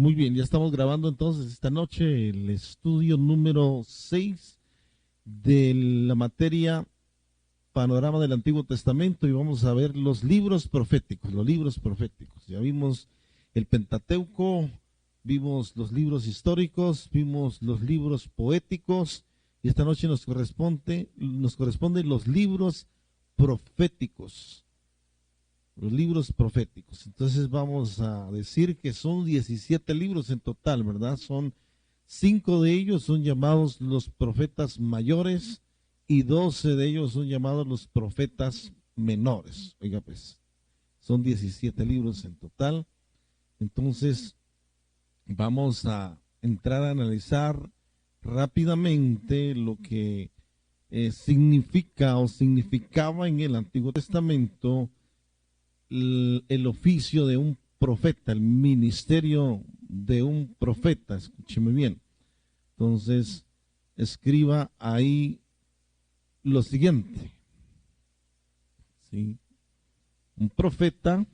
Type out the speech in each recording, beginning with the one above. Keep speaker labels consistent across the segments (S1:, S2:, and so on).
S1: Muy bien, ya estamos grabando entonces esta noche el estudio número 6 de la materia Panorama del Antiguo Testamento y vamos a ver los libros proféticos, los libros proféticos. Ya vimos el Pentateuco, vimos los libros históricos, vimos los libros poéticos y esta noche nos corresponden los libros proféticos. Los libros proféticos. Entonces vamos a decir que son 17 libros en total, ¿verdad? Son 5 de ellos son llamados los profetas mayores y 12 de ellos son llamados los profetas menores. Oiga, pues, son 17 libros en total. Entonces vamos a entrar a analizar rápidamente lo que significa o significaba en el Antiguo Testamento el oficio de un profeta, el ministerio de un profeta, escúcheme bien. Entonces, escriba ahí lo siguiente. ¿Sí? Un profeta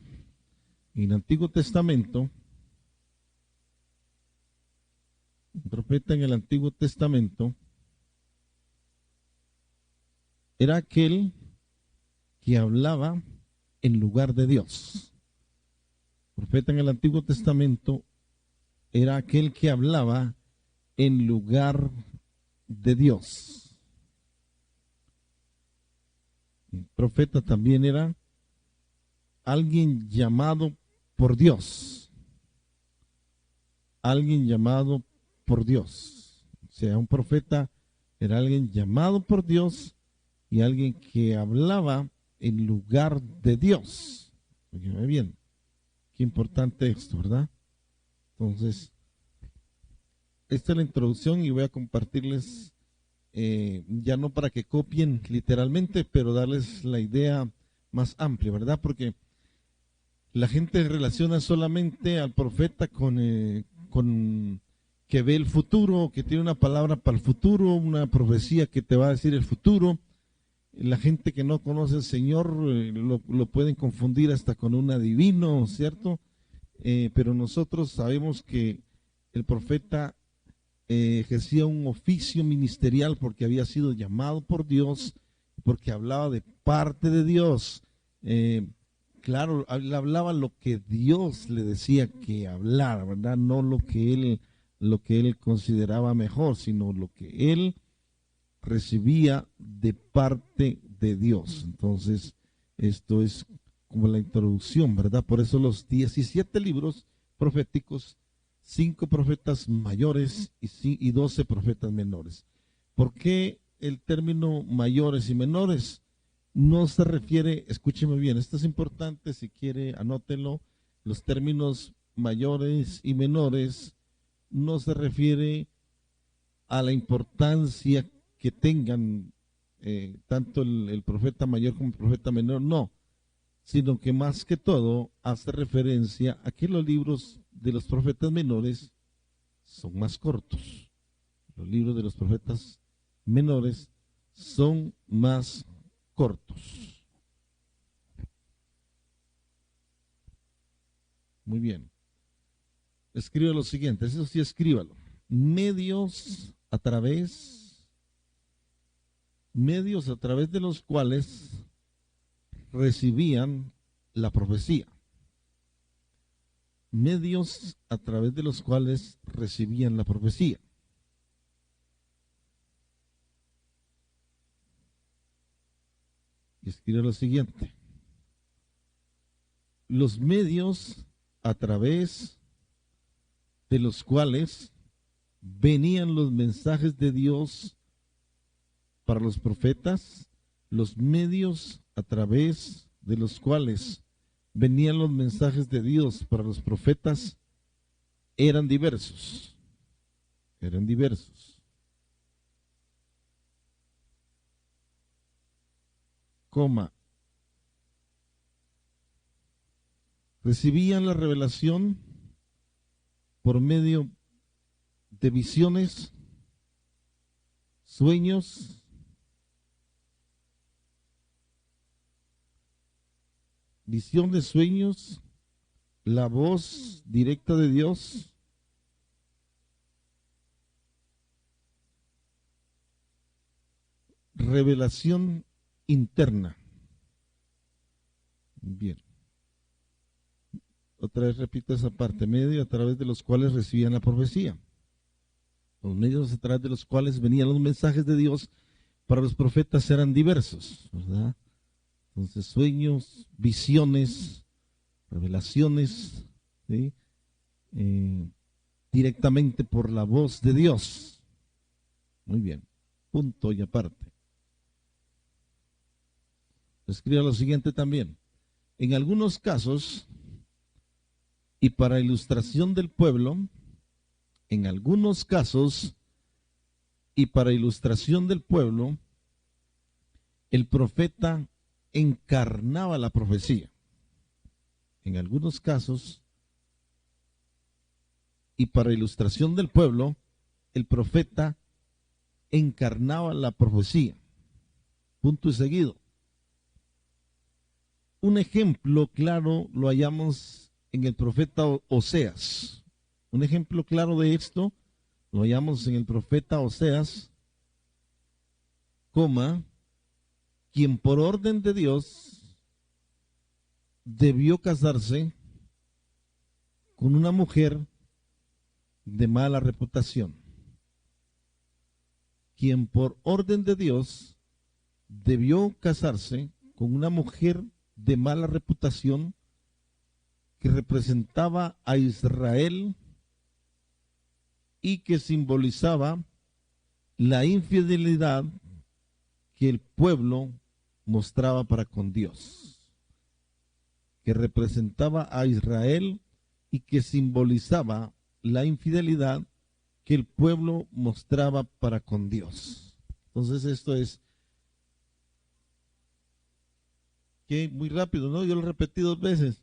S1: en el Antiguo Testamento, un profeta en el Antiguo Testamento era aquel que hablaba en lugar de Dios. El profeta en el Antiguo Testamento era aquel que hablaba en lugar de Dios. El profeta también era alguien llamado por Dios. Alguien llamado por Dios. O sea, un profeta era alguien llamado por Dios y alguien que hablaba en lugar de Dios. Oye, bien, qué importante esto, ¿verdad? Entonces, esta es la introducción y voy a compartirles, ya no para que copien literalmente, pero darles la idea más amplia, ¿verdad? Porque la gente relaciona solamente al profeta con que ve el futuro, que tiene una palabra para el futuro, una profecía que te va a decir el futuro. La gente que no conoce al Señor lo pueden confundir hasta con un adivino, ¿cierto? Pero nosotros sabemos que el profeta ejercía un oficio ministerial porque había sido llamado por Dios, porque hablaba de parte de Dios. Claro, él hablaba lo que Dios le decía que hablara, ¿verdad? No lo que él consideraba mejor, sino lo que él recibía de parte de Dios. Entonces, esto es como la introducción, ¿verdad? Por eso los 17 libros proféticos, 5 profetas mayores y 12 profetas menores. ¿Por qué el término mayores y menores? No se refiere, escúcheme bien, esto es importante, si quiere anótelo, los términos mayores y menores no se refiere a la importancia que tengan tanto el profeta mayor como el profeta menor, no, sino que más que todo hace referencia a que los libros de los profetas menores son más cortos. Los libros de los profetas menores son más cortos. Muy bien. Escribe lo siguiente, eso sí, escríbalo. Medios a través de los cuales recibían la profecía. Medios a través de los cuales recibían la profecía. Y escribe lo siguiente. Los medios a través de los cuales venían los mensajes de Dios para los profetas, los medios a través de los cuales venían los mensajes de Dios para los profetas eran diversos. Eran diversos. Coma. Recibían la revelación por medio de visiones, sueños, visión de sueños, la voz directa de Dios, revelación interna. Bien. Otra vez repito esa parte, medios a través de los cuales recibían la profecía. Los medios a través de los cuales venían los mensajes de Dios para los profetas eran diversos, ¿verdad? Entonces, sueños, visiones, revelaciones, ¿sí? Directamente por la voz de Dios. Muy bien, punto y aparte. Escriba lo siguiente también. En algunos casos, y para ilustración del pueblo, en algunos casos, y para ilustración del pueblo, el profeta encarnaba la profecía. En algunos casos, y para ilustración del pueblo, el profeta encarnaba la profecía. Punto y seguido. Un ejemplo claro lo hallamos en el profeta Oseas. Un ejemplo claro de esto lo hallamos en el profeta Oseas, quien por orden de Dios debió casarse con una mujer de mala reputación. Quien por orden de Dios debió casarse con una mujer de mala reputación que representaba a Israel y que simbolizaba la infidelidad que el pueblo mostraba para con Dios, que representaba a Israel y que simbolizaba la infidelidad que el pueblo mostraba para con Dios. Entonces esto es que muy rápido, ¿no? Yo lo repetí 2 veces.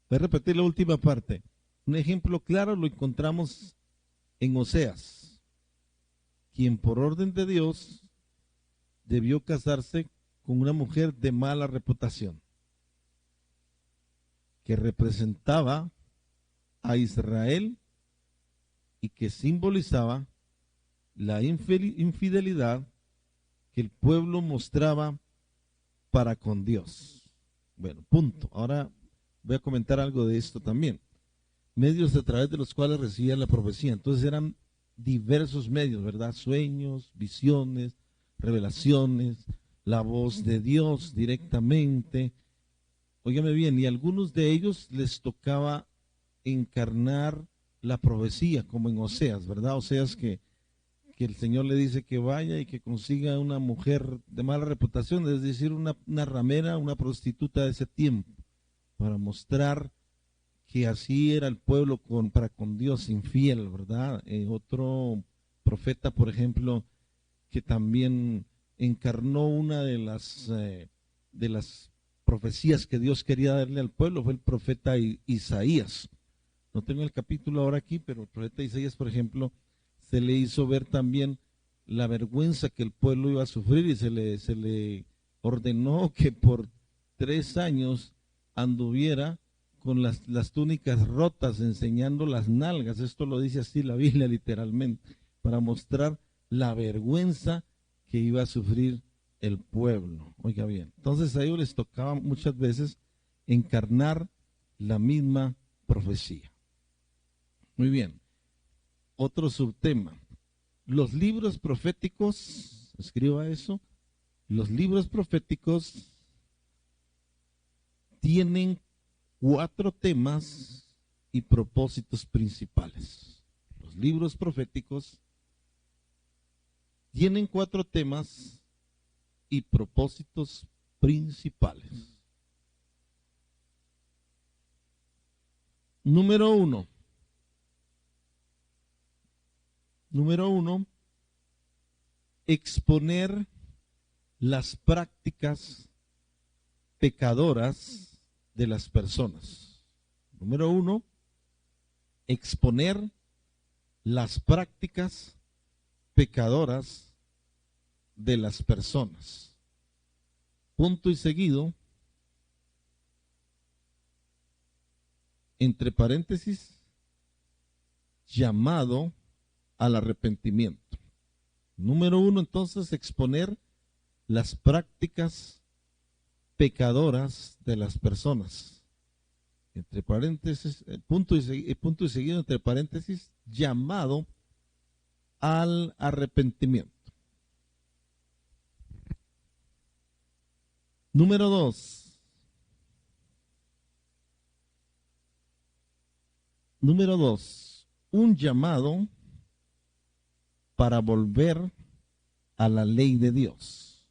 S1: Voy a repetir la última parte. Un ejemplo claro lo encontramos en Oseas, quien por orden de Dios debió casarse con una mujer de mala reputación, que representaba a Israel y que simbolizaba la infidelidad que el pueblo mostraba para con Dios. Bueno, punto. Ahora voy a comentar algo de esto también. Medios a través de los cuales recibían la profecía. Entonces eran diversos medios, ¿verdad? Sueños, visiones, revelaciones, la voz de Dios directamente. Óigame bien, y a algunos de ellos les tocaba encarnar la profecía, como en Oseas, ¿verdad? Oseas que el Señor le dice que vaya y que consiga una mujer de mala reputación, es decir, una ramera, una prostituta de ese tiempo, para mostrar que así era el pueblo para con Dios infiel, ¿verdad? Otro profeta, por ejemplo, que también encarnó una de las profecías que Dios quería darle al pueblo fue el profeta Isaías. No tengo el capítulo ahora aquí, pero el profeta Isaías, por ejemplo, se le hizo ver también la vergüenza que el pueblo iba a sufrir y se le ordenó que por 3 años anduviera con las túnicas rotas, enseñando las nalgas. Esto lo dice así la Biblia literalmente, para mostrar la vergüenza que iba a sufrir el pueblo. Oiga bien, entonces a ellos les tocaba muchas veces encarnar la misma profecía. Muy bien. Otro subtema. Los libros proféticos, escriba eso, los libros proféticos tienen 4 temas y propósitos principales. Los libros proféticos tienen 4 temas y propósitos principales. Número uno, exponer las prácticas pecadoras de las personas. Número 1, exponer las prácticas pecadoras de las personas. Punto y seguido, entre paréntesis, llamado al arrepentimiento. Número 1, entonces, exponer las prácticas pecadoras de las personas. Entre paréntesis, punto y seguido, entre paréntesis, llamado al arrepentimiento. Número 2. Número 2. Un llamado para volver a la ley de Dios.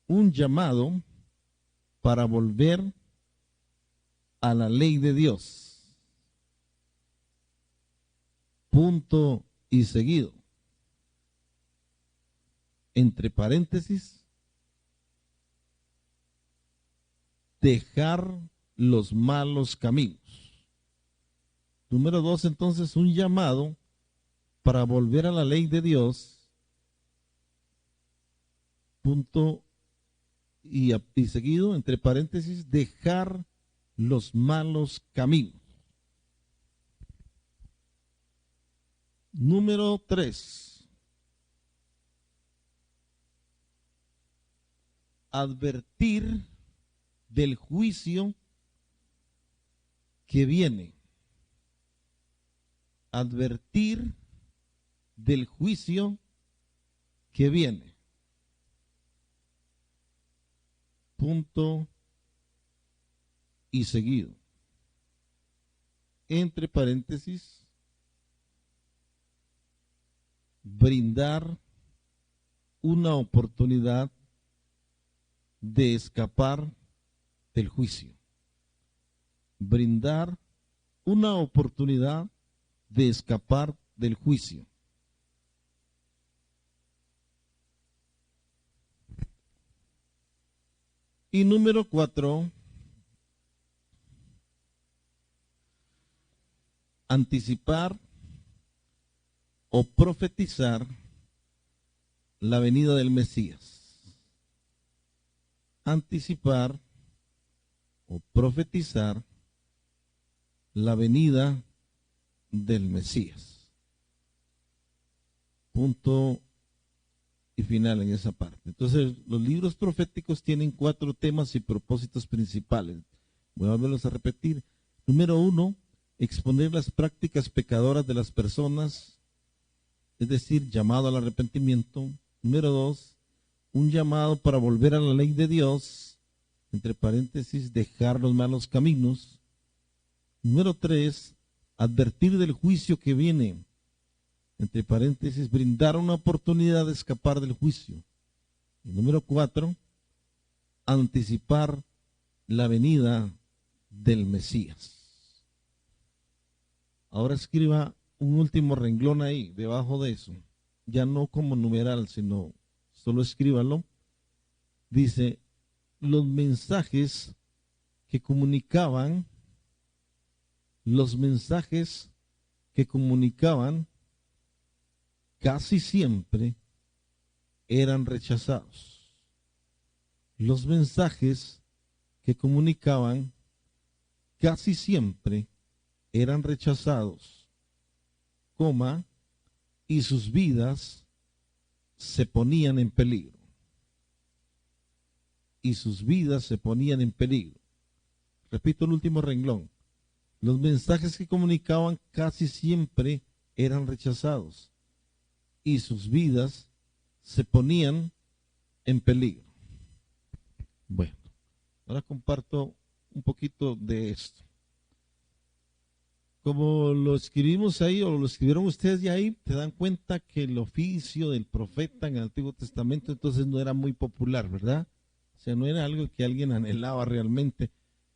S1: Un llamado para volver a la ley de Dios. Punto y seguido. Entre paréntesis, dejar los malos caminos. Número 2, entonces, un llamado para volver a la ley de Dios. Punto y seguido, entre paréntesis, dejar los malos caminos. Número 3. Advertir del juicio que viene. Advertir del juicio que viene. Punto y seguido. Entre paréntesis, brindar una oportunidad de escapar del juicio. Brindar una oportunidad de escapar del juicio. Y número 4, anticipar o profetizar la venida del Mesías. Anticipar o profetizar la venida del Mesías. Punto y final en esa parte. Entonces, los libros proféticos tienen 4 temas y propósitos principales. Voy a volverlos a repetir. Número 1, exponer las prácticas pecadoras de las personas, es decir, llamado al arrepentimiento. Número 2, un llamado para volver a la ley de Dios, entre paréntesis, dejar los malos caminos. Número 3, advertir del juicio que viene, entre paréntesis, brindar una oportunidad de escapar del juicio. Y número 4, anticipar la venida del Mesías. Ahora escriba un último renglón ahí, debajo de eso. Ya no como numeral, sino solo escríbalo. Dice, los mensajes que comunicaban casi siempre eran rechazados. Los mensajes que comunicaban casi siempre eran rechazados, coma, y sus vidas se ponían en peligro. Y sus vidas se ponían en peligro. Repito el último renglón. Los mensajes que comunicaban casi siempre eran rechazados y sus vidas se ponían en peligro. Bueno, ahora comparto un poquito de esto. Como lo escribimos ahí, o lo escribieron ustedes ya ahí, te dan cuenta que el oficio del profeta en el Antiguo Testamento entonces no era muy popular, ¿verdad? O sea, no era algo que alguien anhelaba realmente,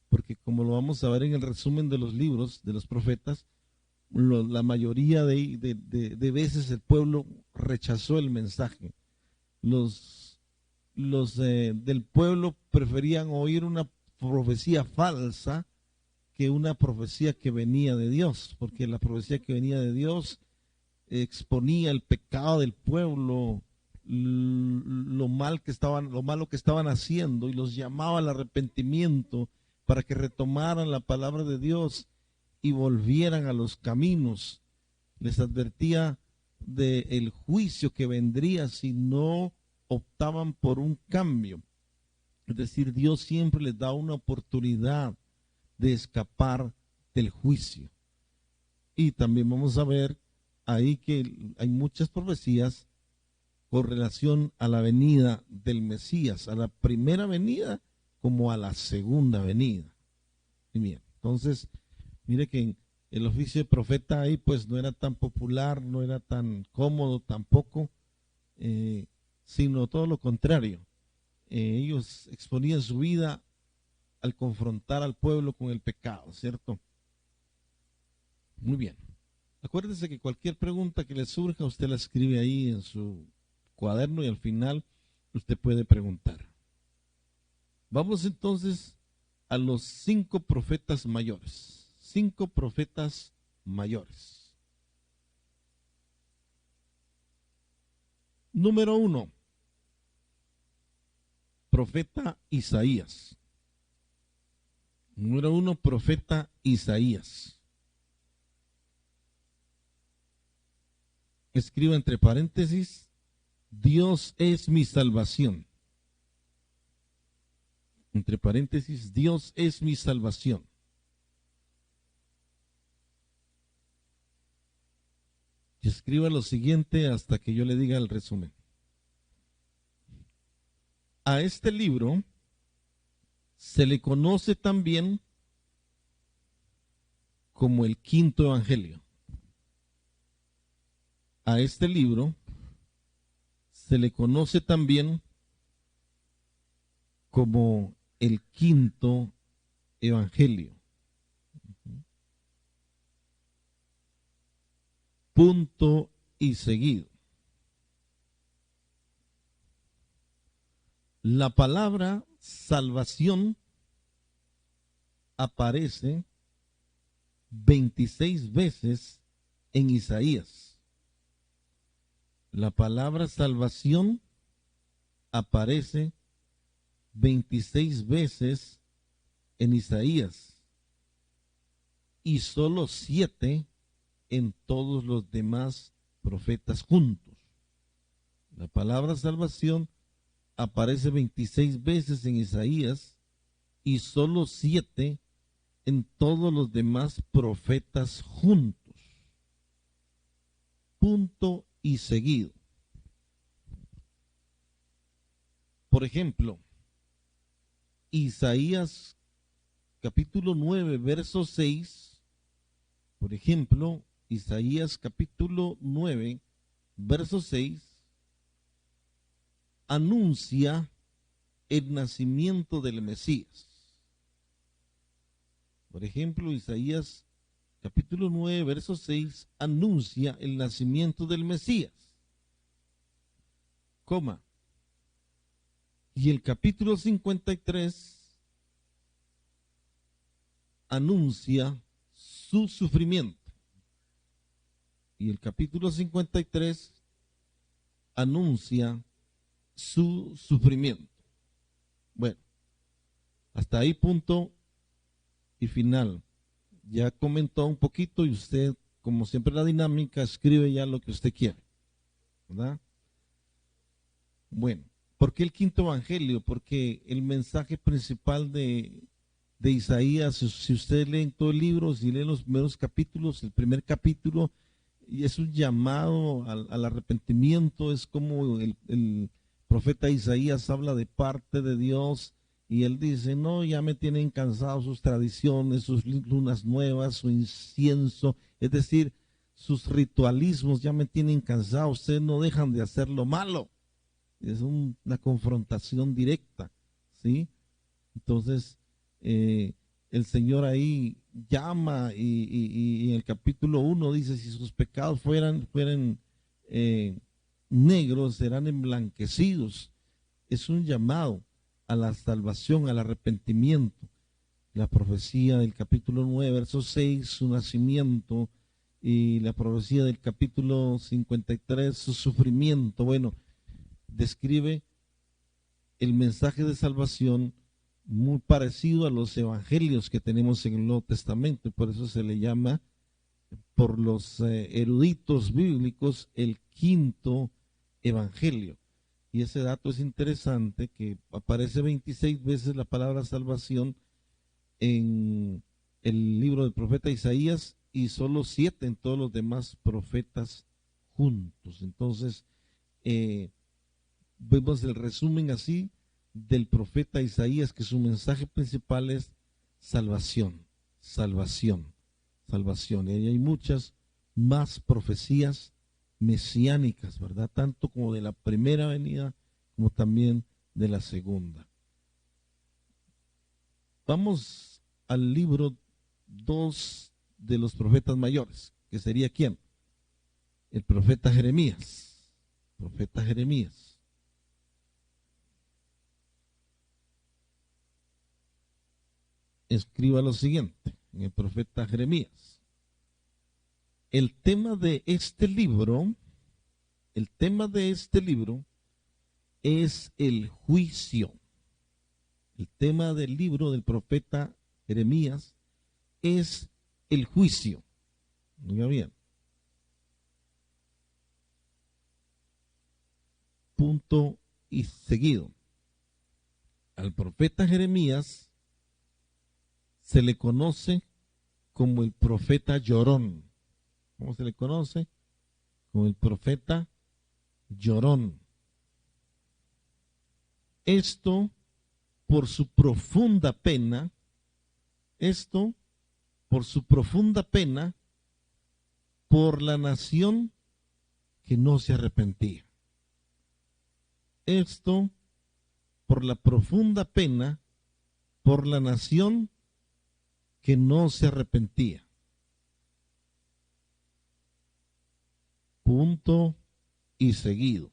S1: porque como lo vamos a ver en el resumen de los libros de los profetas, la mayoría de veces el pueblo rechazó el mensaje. Los del pueblo preferían oír una profecía falsa que una profecía que venía de Dios, porque la profecía que venía de Dios exponía el pecado del pueblo, lo malo que estaban haciendo, y los llamaba al arrepentimiento para que retomaran la palabra de Dios y volvieran a los caminos. Les advertía del juicio que vendría si no optaban por un cambio. Es decir, Dios siempre les da una oportunidad de escapar del juicio. Y también vamos a ver ahí que hay muchas profecías con relación a la venida del Mesías, a la primera venida como a la segunda venida. Y bien, entonces, mire que el oficio de profeta ahí pues no era tan popular, no era tan cómodo tampoco, sino todo lo contrario. Ellos exponían su vida al confrontar al pueblo con el pecado, ¿cierto? Muy bien. Acuérdese que cualquier pregunta que le surja, usted la escribe ahí en su cuaderno y al final usted puede preguntar. Vamos entonces a los 5 profetas mayores. 5 profetas mayores. Número 1. Profeta Isaías. Número 1, profeta Isaías. Escriba entre paréntesis, Dios es mi salvación. Entre paréntesis, Dios es mi salvación. Y escriba lo siguiente hasta que yo le diga el resumen. A este libro se le conoce también como el quinto evangelio. A este libro se le conoce también como el quinto evangelio. Punto y seguido. La palabra salvación aparece 26 veces en Isaías. La palabra salvación aparece 26 veces en Isaías y solo 7 en todos los demás profetas juntos. La palabra salvación aparece 26 veces en Isaías y solo 7 en todos los demás profetas juntos. Punto y seguido. Por ejemplo, Isaías capítulo 9, verso 6. Por ejemplo, Isaías capítulo 9, verso 6. Anuncia el nacimiento del Mesías. Por ejemplo, Isaías capítulo 9, verso 6, anuncia el nacimiento del Mesías. Coma. Y el capítulo 53 anuncia su sufrimiento. Y el capítulo 53 anuncia su sufrimiento. Bueno, hasta ahí punto y final. Ya comentó un poquito y usted, como siempre la dinámica, escribe ya lo que usted quiere, ¿verdad? Bueno, ¿por qué el quinto evangelio? Porque el mensaje principal de Isaías, si usted lee en todo el libro, si lee los primeros capítulos, el primer capítulo, y es un llamado al arrepentimiento, es como el profeta Isaías habla de parte de Dios y él dice, no, ya me tienen cansados sus tradiciones, sus lunas nuevas, su incienso, es decir, sus ritualismos ya me tienen cansado, ustedes no dejan de hacer lo malo. Es una confrontación directa, ¿sí? Entonces, el Señor ahí llama y en el capítulo 1 dice, si sus pecados fueran negros, serán emblanquecidos. Es un llamado a la salvación, al arrepentimiento. La profecía del capítulo 9, verso 6, su nacimiento, y la profecía del capítulo 53, su sufrimiento. Bueno, describe el mensaje de salvación muy parecido a los evangelios que tenemos en el Nuevo Testamento, y por eso se le llama por los eruditos bíblicos, el quinto evangelio. Y ese dato es interesante, que aparece 26 veces la palabra salvación en el libro del profeta Isaías y solo 7 en todos los demás profetas juntos. Entonces, vemos el resumen así del profeta Isaías, que su mensaje principal es salvación, salvación, salvación. Y ahí hay muchas más profecías mesiánicas, ¿verdad? Tanto como de la primera venida como también de la segunda. Vamos al libro 2 de los profetas mayores, que sería ¿quién? El profeta Jeremías. Profeta Jeremías. Escriba lo siguiente en el profeta Jeremías. El tema de este libro, es el juicio. El tema del libro del profeta Jeremías es el juicio. Oiga bien. Punto y seguido. Al profeta Jeremías se le conoce como el profeta llorón. ¿Cómo se le conoce? Como el profeta llorón. Esto por su profunda pena, por la nación que no se arrepentía. Esto por la profunda pena, por la nación que no se arrepentía. Punto y seguido.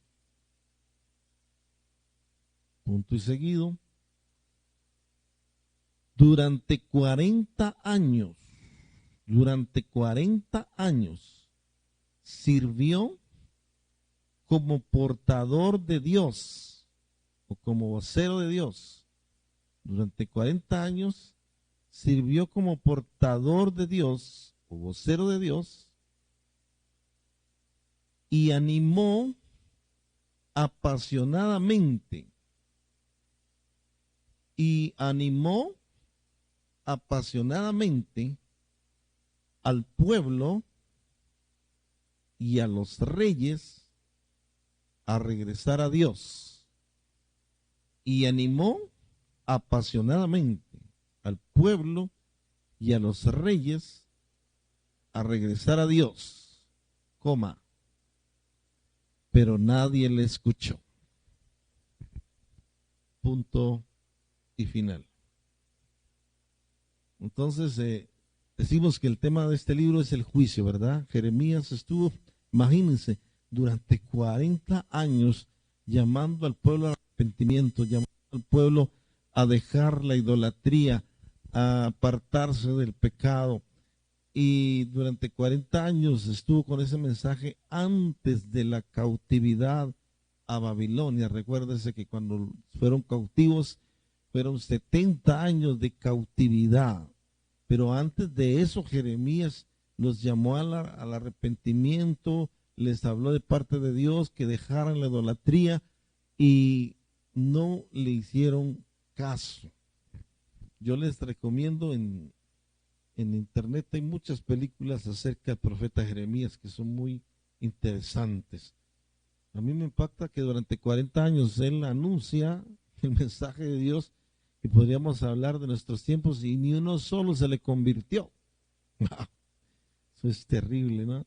S1: Punto y seguido. Durante 40 años, sirvió como portador de Dios o como vocero de Dios. Durante 40 años sirvió como portador de Dios o vocero de Dios y animó apasionadamente al pueblo y a los reyes a regresar a Dios. Y animó apasionadamente al pueblo y a los reyes a regresar a Dios, pero nadie le escuchó. Punto y final. Entonces, decimos que el tema de este libro es el juicio, ¿verdad? Jeremías estuvo, imagínense, durante 40 años llamando al pueblo al arrepentimiento, llamando al pueblo a dejar la idolatría, a apartarse del pecado. Y durante 40 años estuvo con ese mensaje antes de la cautividad a Babilonia. Recuérdese que cuando fueron cautivos fueron 70 años de cautividad. Pero antes de eso Jeremías los llamó al arrepentimiento, les habló de parte de Dios que dejaran la idolatría y no le hicieron caso. Yo les recomiendo en internet hay muchas películas acerca del profeta Jeremías que son muy interesantes. A mí me impacta que durante 40 años él anuncia el mensaje de Dios y podríamos hablar de nuestros tiempos y ni uno solo se le convirtió. Eso es terrible, ¿no?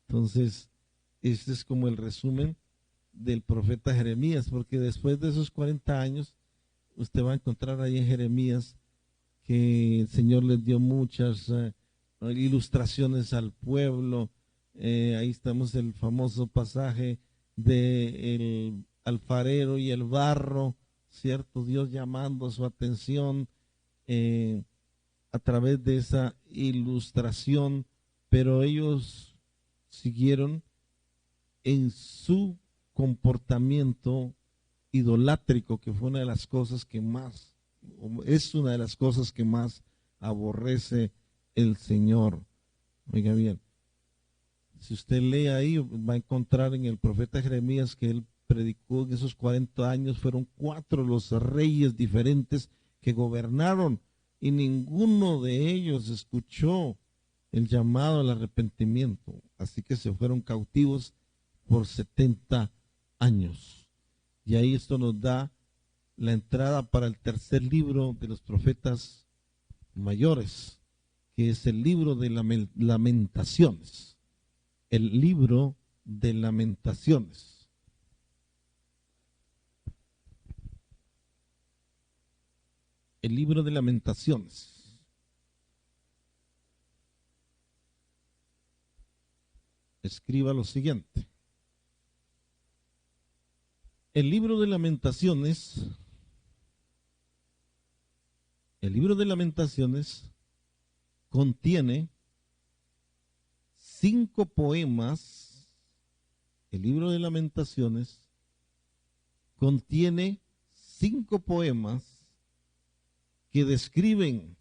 S1: Entonces, este es como el resumen del profeta Jeremías, porque después de esos 40 años, usted va a encontrar ahí en Jeremías que el Señor les dio muchas ilustraciones al pueblo. Ahí estamos el famoso pasaje del alfarero y el barro, ¿cierto? Dios llamando su atención a través de esa ilustración, pero ellos siguieron en su comportamiento idolátrico, que fue una de las cosas que más, es una de las cosas que más aborrece el Señor. Oiga bien, si usted lee ahí, va a encontrar en el profeta Jeremías que él predicó en esos 40 años, fueron 4 los reyes diferentes que gobernaron y ninguno de ellos escuchó el llamado al arrepentimiento. Así que se fueron cautivos por 70 años. Y ahí esto nos da la entrada para el tercer libro de los profetas mayores, que es el libro de Lamentaciones. El libro de Lamentaciones. El libro de Lamentaciones. Escriba lo siguiente. El libro de Lamentaciones, contiene 5 poemas. El libro de Lamentaciones contiene 5 poemas que describen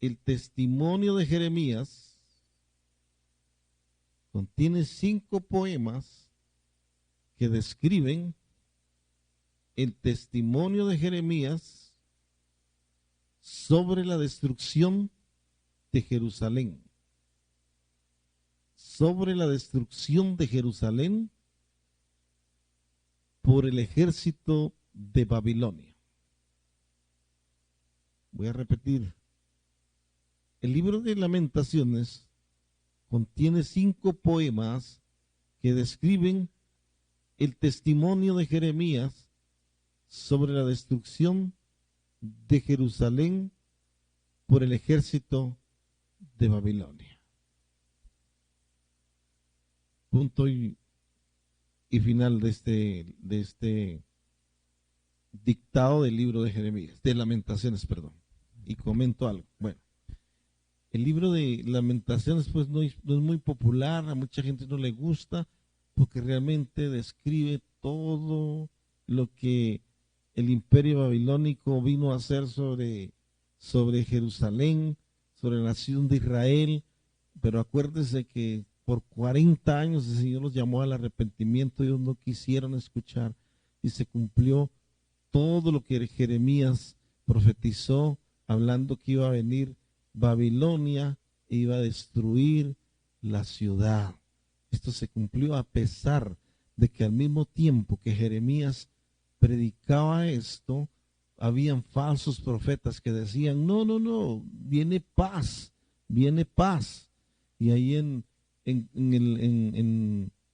S1: el testimonio de Jeremías. Contiene 5 poemas que describen el testimonio de Jeremías sobre la destrucción de Jerusalén. Sobre la destrucción de Jerusalén por el ejército de Babilonia. Voy a repetir. El libro de Lamentaciones contiene 5 poemas que describen el testimonio de Jeremías sobre la destrucción de Jerusalén por el ejército de Babilonia. Punto y final de este dictado del libro de Jeremías, de Lamentaciones, perdón. Y comento algo. Bueno, el libro de Lamentaciones pues no es muy popular, a mucha gente no le gusta, porque realmente describe todo lo que el imperio babilónico vino a hacer sobre Jerusalén, sobre la nación de Israel. Pero acuérdese que por 40 años el Señor los llamó al arrepentimiento, ellos no quisieron escuchar y se cumplió todo lo que Jeremías profetizó, hablando que iba a venir Babilonia e iba a destruir la ciudad. Esto se cumplió a pesar de que al mismo tiempo que Jeremías predicaba esto, habían falsos profetas que decían, no, viene paz. Y ahí en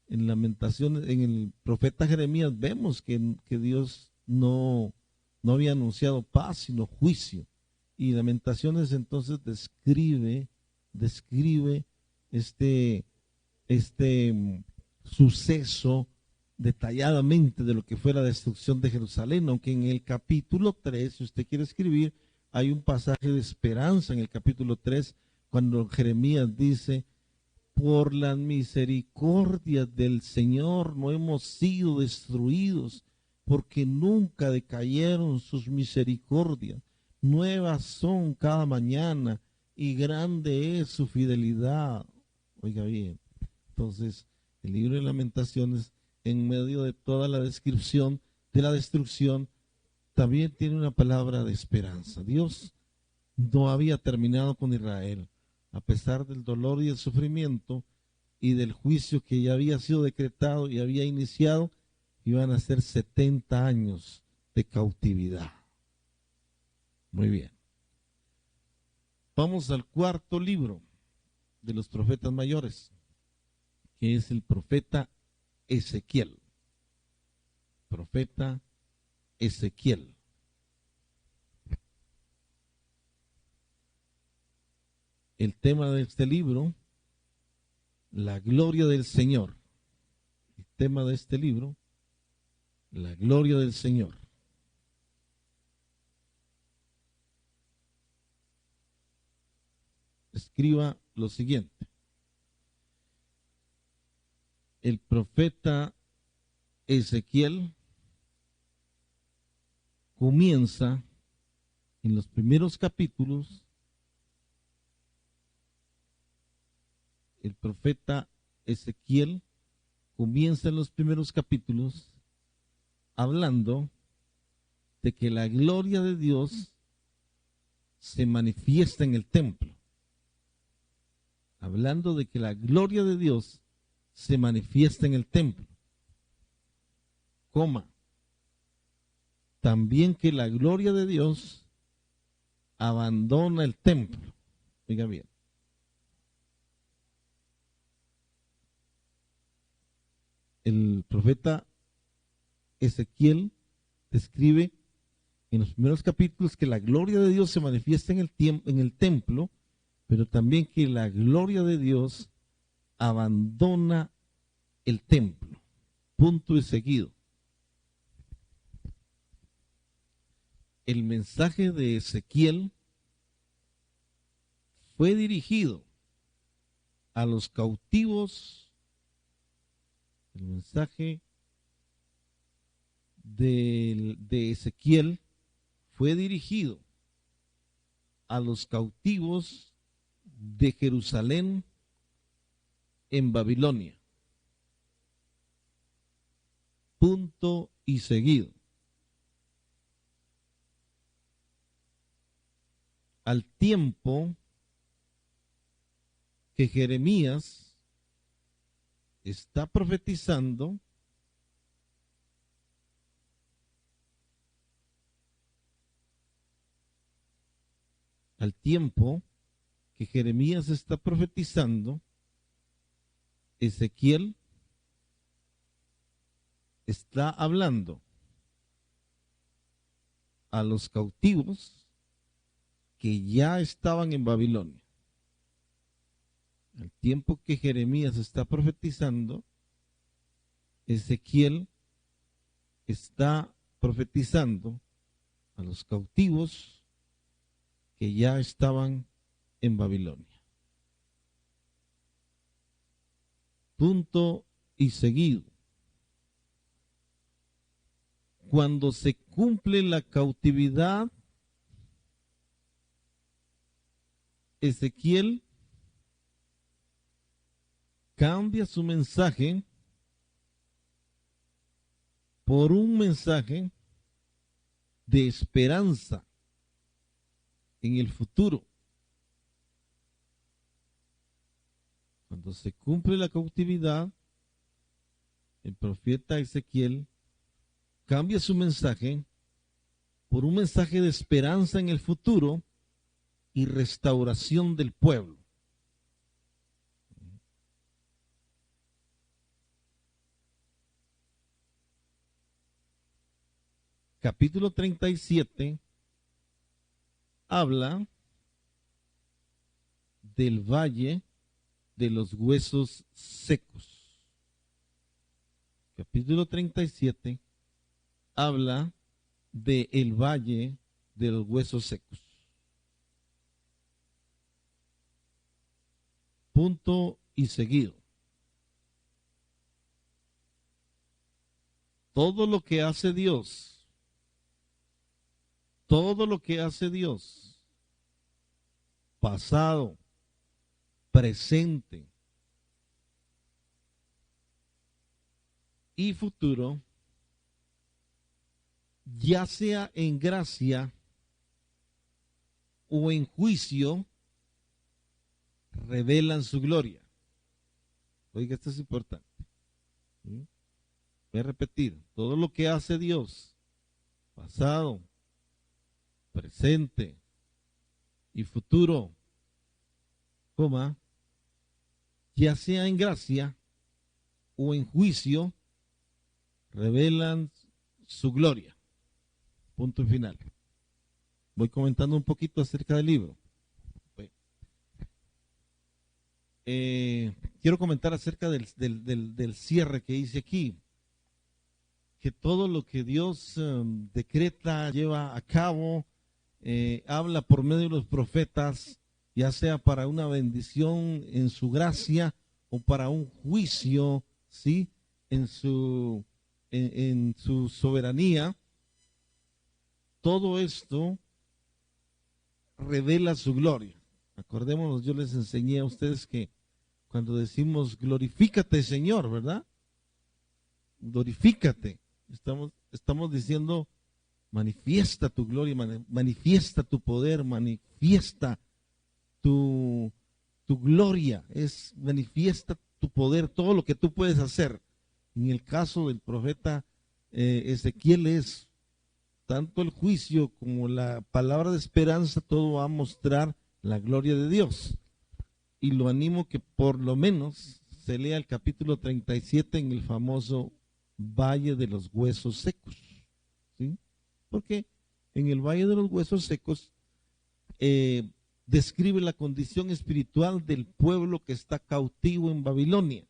S1: Lamentaciones, en el profeta Jeremías, vemos que Dios no había anunciado paz, sino juicio. Y Lamentaciones entonces describe este suceso detalladamente de lo que fue la destrucción de Jerusalén, aunque en el capítulo 3, si usted quiere escribir, hay un pasaje de esperanza en el capítulo 3, cuando Jeremías dice, por las misericordias del Señor no hemos sido destruidos, porque nunca decayeron sus misericordias. Nuevas son cada mañana y grande es su fidelidad. Oiga bien, entonces el libro de Lamentaciones, en medio de toda la descripción de la destrucción, también tiene una palabra de esperanza. Dios no había terminado con Israel, a pesar del dolor y el sufrimiento y del juicio que ya había sido decretado y había iniciado. Iban a ser 70 años de cautividad. Muy bien. Vamos al cuarto libro de los profetas mayores, que es el profeta Ezequiel. Profeta Ezequiel. El tema de este libro, la gloria del Señor. El tema de este libro, la gloria del Señor. Escriba lo siguiente. El profeta Ezequiel comienza en los primeros capítulos el profeta Ezequiel comienza en los primeros capítulos hablando de que la gloria de Dios se manifiesta en el templo. Hablando de que la gloria de Dios se manifiesta en el templo. Coma. También que la gloria de Dios abandona el templo. Oiga bien. El profeta Ezequiel describe en los primeros capítulos que la gloria de Dios se manifiesta en el templo, pero también que la gloria de Dios abandona el templo. Punto y seguido. El mensaje de Ezequiel fue dirigido a los cautivos. El mensaje de Ezequiel fue dirigido a los cautivos de Jerusalén en Babilonia. Punto y seguido. Al tiempo que Jeremías está profetizando, al tiempo que Jeremías está profetizando, Ezequiel está hablando a los cautivos que ya estaban en Babilonia. Al tiempo que Jeremías está profetizando, Ezequiel está profetizando a los cautivos que ya estaban en Babilonia. Punto y seguido. Cuando se cumple la cautividad, Ezequiel cambia su mensaje por un mensaje de esperanza en el futuro. Cuando se cumple la cautividad, el profeta Ezequiel cambia su mensaje por un mensaje de esperanza en el futuro y restauración del pueblo. Capítulo 37 habla del valle de los huesos secos. Capítulo 37 habla del valle de los huesos secos. Punto y seguido. Todo lo que hace Dios, pasado, presente y futuro, ya sea en gracia o en juicio, revelan su gloria. Oiga, esto es importante. Voy a repetir, todo lo que hace Dios, pasado, presente y futuro, ya sea en gracia o en juicio, revelan su gloria. Punto y final. Voy comentando un poquito acerca del libro. Quiero comentar acerca del cierre que hice aquí. Que todo lo que Dios decreta, lleva a cabo, habla por medio de los profetas, ya sea para una bendición en su gracia o para un juicio, ¿sí? En su soberanía. Todo esto revela su gloria. Acordémonos, yo les enseñé a ustedes que cuando decimos glorifícate, Señor, ¿verdad? Glorifícate. Estamos diciendo manifiesta tu gloria, manifiesta tu poder, manifiesta tu gloria, manifiesta tu poder, todo lo que tú puedes hacer. En el caso del profeta Ezequiel es tanto el juicio como la palabra de esperanza, todo va a mostrar la gloria de Dios. Y lo animo que por lo menos se lea el capítulo 37 en el famoso Valle de los Huesos Secos, ¿sí? Porque en el Valle de los Huesos Secos describe la condición espiritual del pueblo que está cautivo en Babilonia.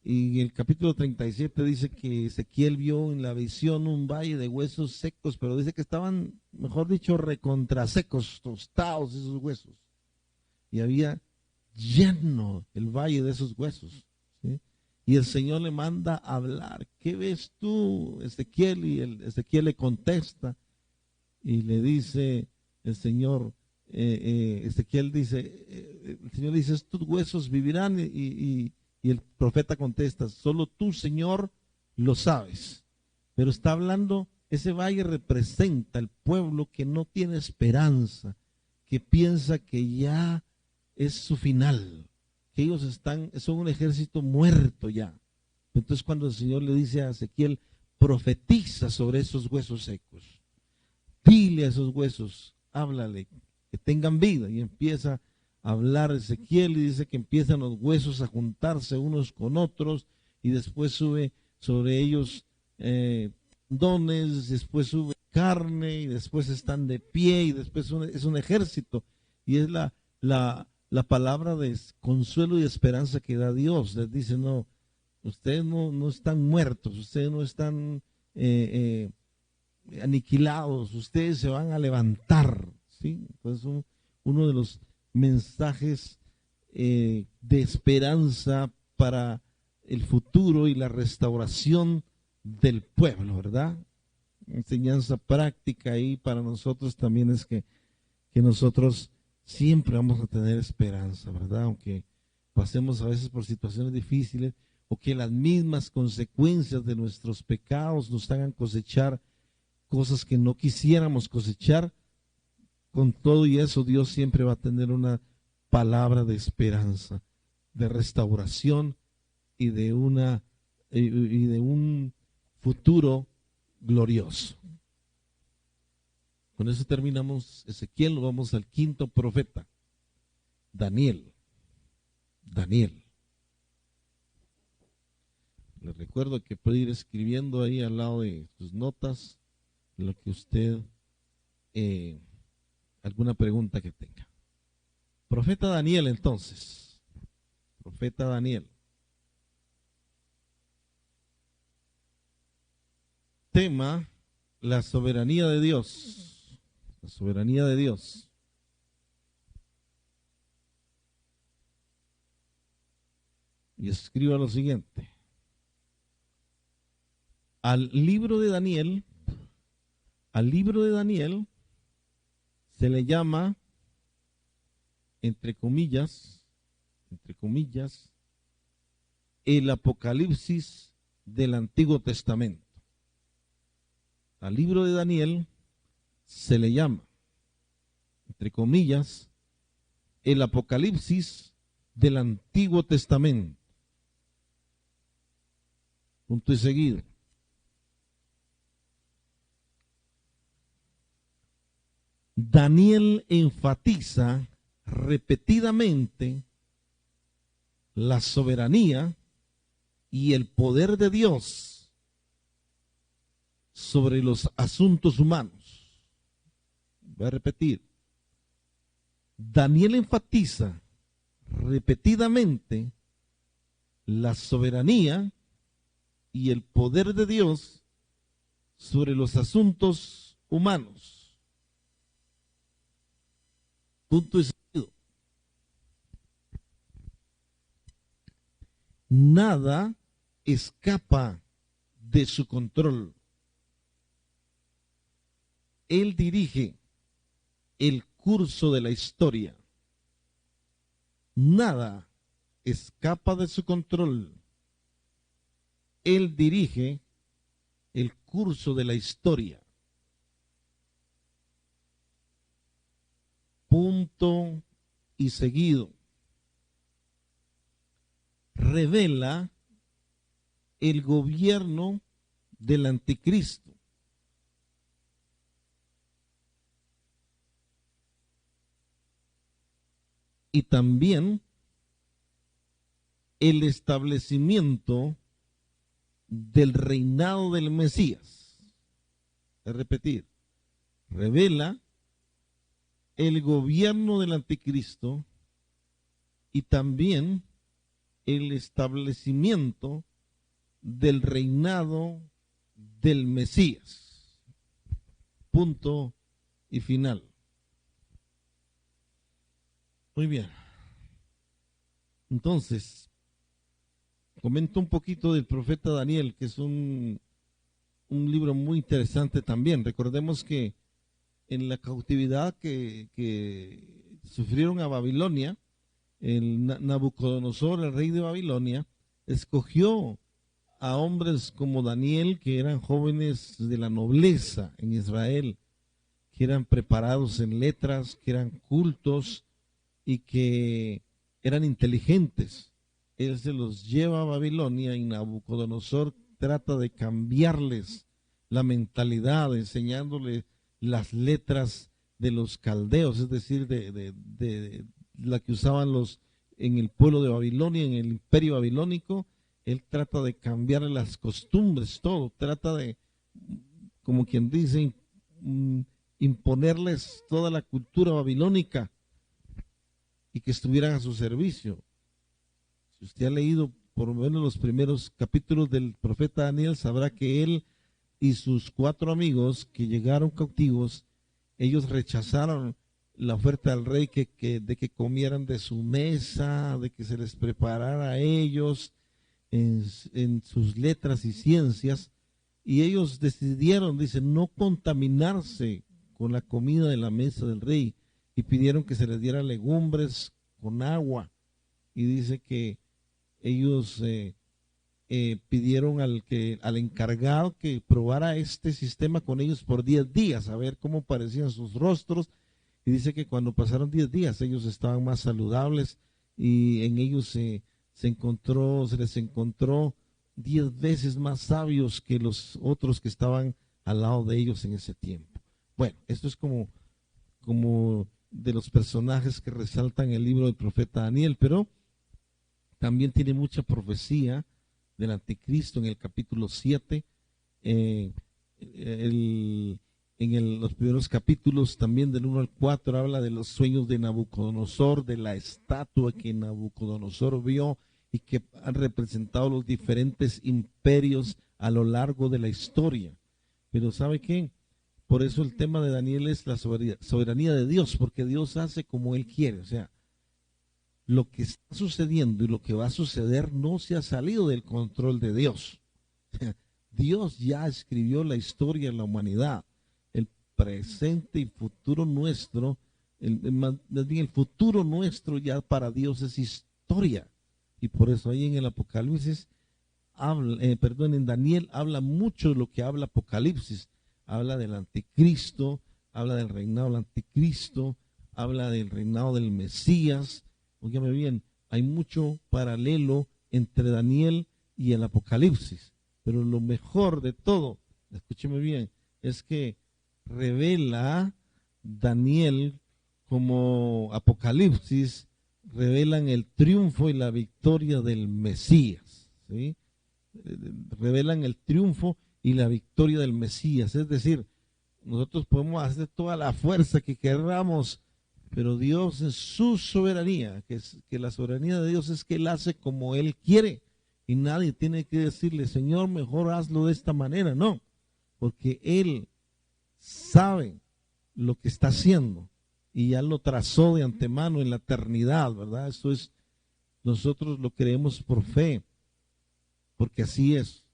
S1: Y en el capítulo 37 dice que Ezequiel vio en la visión un valle de huesos secos, pero dice que estaban, mejor dicho, recontrasecos, tostados esos huesos. Y había lleno el valle de esos huesos, ¿sí? Y el Señor le manda a hablar. ¿Qué ves tú, Ezequiel? Y Ezequiel le contesta y le dice el Señor, Ezequiel dice, el Señor dice, estos huesos vivirán, y el profeta contesta, solo tú, Señor, lo sabes. Pero está hablando, ese valle representa el pueblo que no tiene esperanza, que piensa que ya es su final, que ellos son un ejército muerto ya. Entonces cuando el Señor le dice a Ezequiel, profetiza sobre esos huesos secos, dile a esos huesos, háblale, que tengan vida, y empieza a hablar Ezequiel y dice que empiezan los huesos a juntarse unos con otros, y después sube sobre ellos dones, después sube carne, y después están de pie, y después es un ejército, y es la palabra de consuelo y esperanza que da Dios. Les dice, no, ustedes no están muertos, ustedes no están aniquilados, ustedes se van a levantar, ¿sí? Entonces uno de los mensajes de esperanza para el futuro y la restauración del pueblo, ¿verdad? Enseñanza práctica ahí para nosotros también es que nosotros siempre vamos a tener esperanza, ¿verdad? Aunque pasemos a veces por situaciones difíciles o que las mismas consecuencias de nuestros pecados nos hagan cosechar cosas que no quisiéramos cosechar, con todo y eso Dios siempre va a tener una palabra de esperanza, de restauración y de un futuro glorioso. Con eso terminamos Ezequiel, nos vamos al quinto profeta, Daniel. Les recuerdo que puede ir escribiendo ahí al lado de sus notas lo que usted, alguna pregunta que tenga. Profeta Daniel, entonces. Profeta Daniel. Tema: la soberanía de Dios. La soberanía de Dios. Y escriba lo siguiente. Al libro de Daniel se le llama, entre comillas, el Apocalipsis del Antiguo Testamento. Al libro de Daniel se le llama, entre comillas, el Apocalipsis del Antiguo Testamento. Punto y seguido. Daniel enfatiza repetidamente la soberanía y el poder de Dios sobre los asuntos humanos. Voy a repetir. Daniel enfatiza repetidamente la soberanía y el poder de Dios sobre los asuntos humanos. Punto y seguido. Nada escapa de su control. Él dirige el curso de la historia. Nada escapa de su control. Él dirige el curso de la historia. Punto y seguido. Revela el gobierno del anticristo. Y también el establecimiento del reinado del Mesías. A repetir, revela el gobierno del anticristo y también el establecimiento del reinado del Mesías. Punto y final. Muy bien. Entonces, comento un poquito del profeta Daniel, que es un libro muy interesante también. Recordemos que en la cautividad que sufrieron a Babilonia, el Nabucodonosor, el rey de Babilonia, escogió a hombres como Daniel, que eran jóvenes de la nobleza en Israel, que eran preparados en letras, que eran cultos y que eran inteligentes. Él se los lleva a Babilonia y Nabucodonosor trata de cambiarles la mentalidad, enseñándoles las letras de los caldeos, es decir, de la que usaban los en el pueblo de Babilonia, en el imperio babilónico. Él trata de cambiar las costumbres, todo, trata de, como quien dice, imponerles toda la cultura babilónica y que estuvieran a su servicio. Si usted ha leído por lo menos los primeros capítulos del profeta Daniel, sabrá que él y sus 4 amigos que llegaron cautivos, ellos rechazaron la oferta del rey de que comieran de su mesa, de que se les preparara a ellos en sus letras y ciencias, y ellos decidieron, dice, no contaminarse con la comida de la mesa del rey, y pidieron que se les diera legumbres con agua, y dice que ellos pidieron al encargado que probara este sistema con ellos por 10 días, a ver cómo parecían sus rostros, y dice que cuando pasaron 10 días ellos estaban más saludables y en ellos se les encontró 10 veces más sabios que los otros que estaban al lado de ellos en ese tiempo. Bueno, esto es como de los personajes que resaltan el libro del profeta Daniel, pero también tiene mucha profecía del anticristo en el capítulo 7. Los primeros capítulos, también del 1 al 4, habla de los sueños de Nabucodonosor, de la estatua que Nabucodonosor vio y que han representado los diferentes imperios a lo largo de la historia. Pero ¿sabe qué? Por eso el tema de Daniel es la soberanía de Dios, porque Dios hace como Él quiere. O sea, lo que está sucediendo y lo que va a suceder no se ha salido del control de Dios. Dios ya escribió la historia de la humanidad, el presente y futuro nuestro, el futuro nuestro ya para Dios es historia. Y por eso ahí en el Apocalipsis, en Daniel habla mucho de lo que habla Apocalipsis. Habla del anticristo, habla del reinado del anticristo, habla del reinado del Mesías. Óigame bien, hay mucho paralelo entre Daniel y el Apocalipsis, pero lo mejor de todo, escúcheme bien, es que revela Daniel como Apocalipsis, revelan el triunfo y la victoria del Mesías, ¿sí? Revelan el triunfo y la victoria del Mesías, es decir, nosotros podemos hacer toda la fuerza que queramos, pero Dios en su soberanía, que la soberanía de Dios es que Él hace como Él quiere y nadie tiene que decirle, Señor, mejor hazlo de esta manera, no, porque Él sabe lo que está haciendo y ya lo trazó de antemano en la eternidad, ¿verdad? Eso es, nosotros lo creemos por fe, porque así es.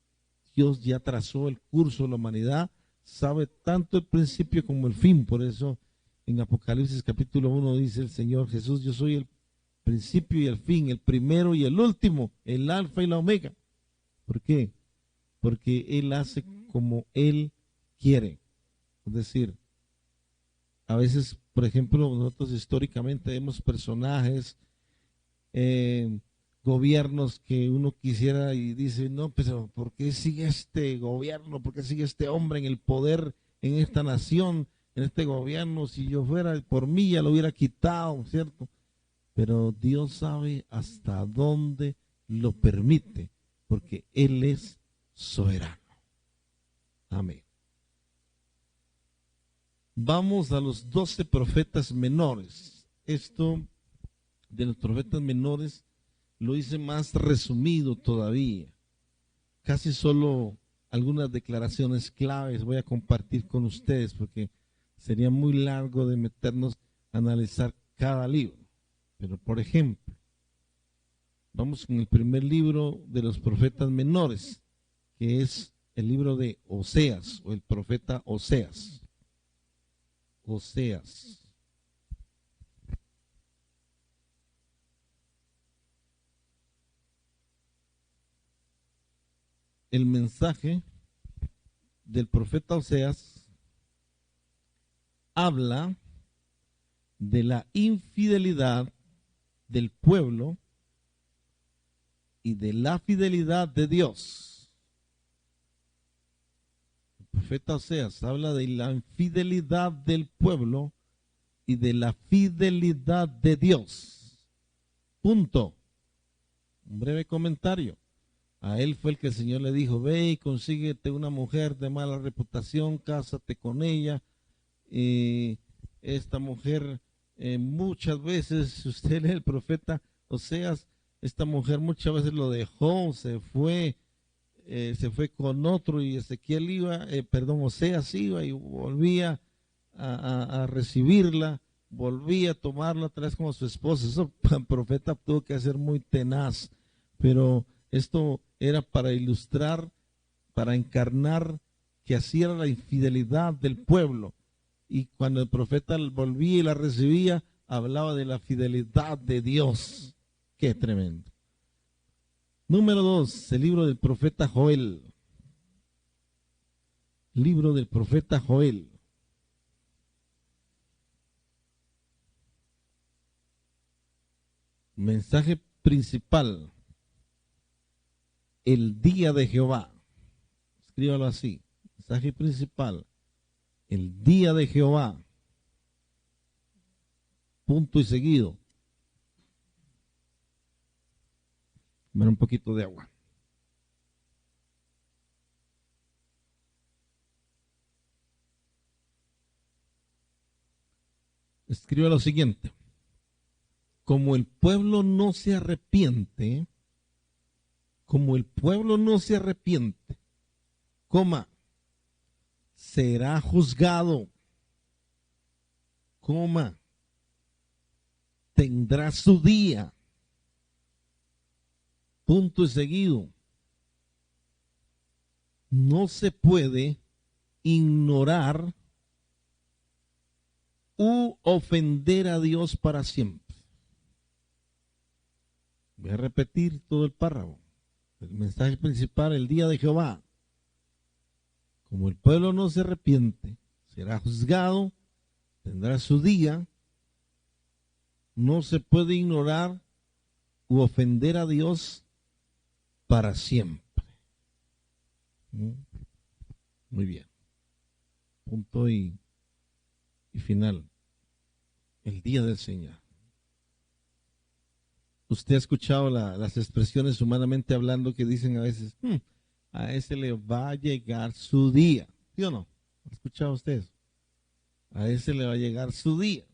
S1: Dios ya trazó el curso de la humanidad, sabe tanto el principio como el fin, por eso en Apocalipsis capítulo 1 dice el Señor Jesús, yo soy principio y el fin, el primero y el último, el alfa y la omega. ¿Por qué? Porque Él hace como Él quiere. Es decir, a veces, por ejemplo, nosotros históricamente vemos personajes, gobiernos que uno quisiera y dice, no, pero ¿por qué sigue este gobierno? ¿Por qué sigue este hombre en el poder en esta nación, en este gobierno? Si yo fuera por mí ya lo hubiera quitado, ¿cierto? Pero Dios sabe hasta dónde lo permite, porque Él es soberano. Amén. Vamos a los 12 profetas menores. Esto de los profetas menores lo hice más resumido todavía. Casi solo algunas declaraciones claves voy a compartir con ustedes porque sería muy largo de meternos a analizar cada libro. Pero por ejemplo, vamos con el primer libro de los profetas menores, que es el libro de Oseas o el profeta Oseas. Oseas. El mensaje del profeta Oseas habla de la infidelidad del pueblo y de la fidelidad de Dios. El profeta Oseas habla de la infidelidad del pueblo y de la fidelidad de Dios. Punto. Un breve comentario. A él fue el que el Señor le dijo, ve y consíguete una mujer de mala reputación, cásate con ella. Esta mujer muchas veces, si usted lee el profeta Oseas, esta mujer muchas veces lo dejó, se fue con otro y Ezequiel iba, Oseas iba y volvía a recibirla, volvía a tomarla otra vez como su esposa. Eso el profeta tuvo que ser muy tenaz, pero esto era para ilustrar, para encarnar que así era la infidelidad del pueblo. Y cuando el profeta volvía y la recibía, hablaba de la fidelidad de Dios. Qué tremendo. Número 2, el libro del profeta Joel. Libro del profeta Joel. Mensaje principal. El día de Jehová. Escríbalo así. Mensaje principal. El día de Jehová. Punto y seguido. Tomar un poquito de agua. Escribe lo siguiente. Como el pueblo no se arrepiente, coma, será juzgado, coma, tendrá su día, punto y seguido. No se puede ignorar u ofender a Dios para siempre. Voy a repetir todo el párrafo. El mensaje principal, el día de Jehová. Como el pueblo no se arrepiente, será juzgado, tendrá su día. No se puede ignorar u ofender a Dios para siempre. Muy bien. Punto y final. El día del Señor. Usted ha escuchado las expresiones humanamente hablando que dicen a veces, a ese le va a llegar su día. ¿Sí o no? ¿Ha escuchado usted? A ese le va a llegar su día.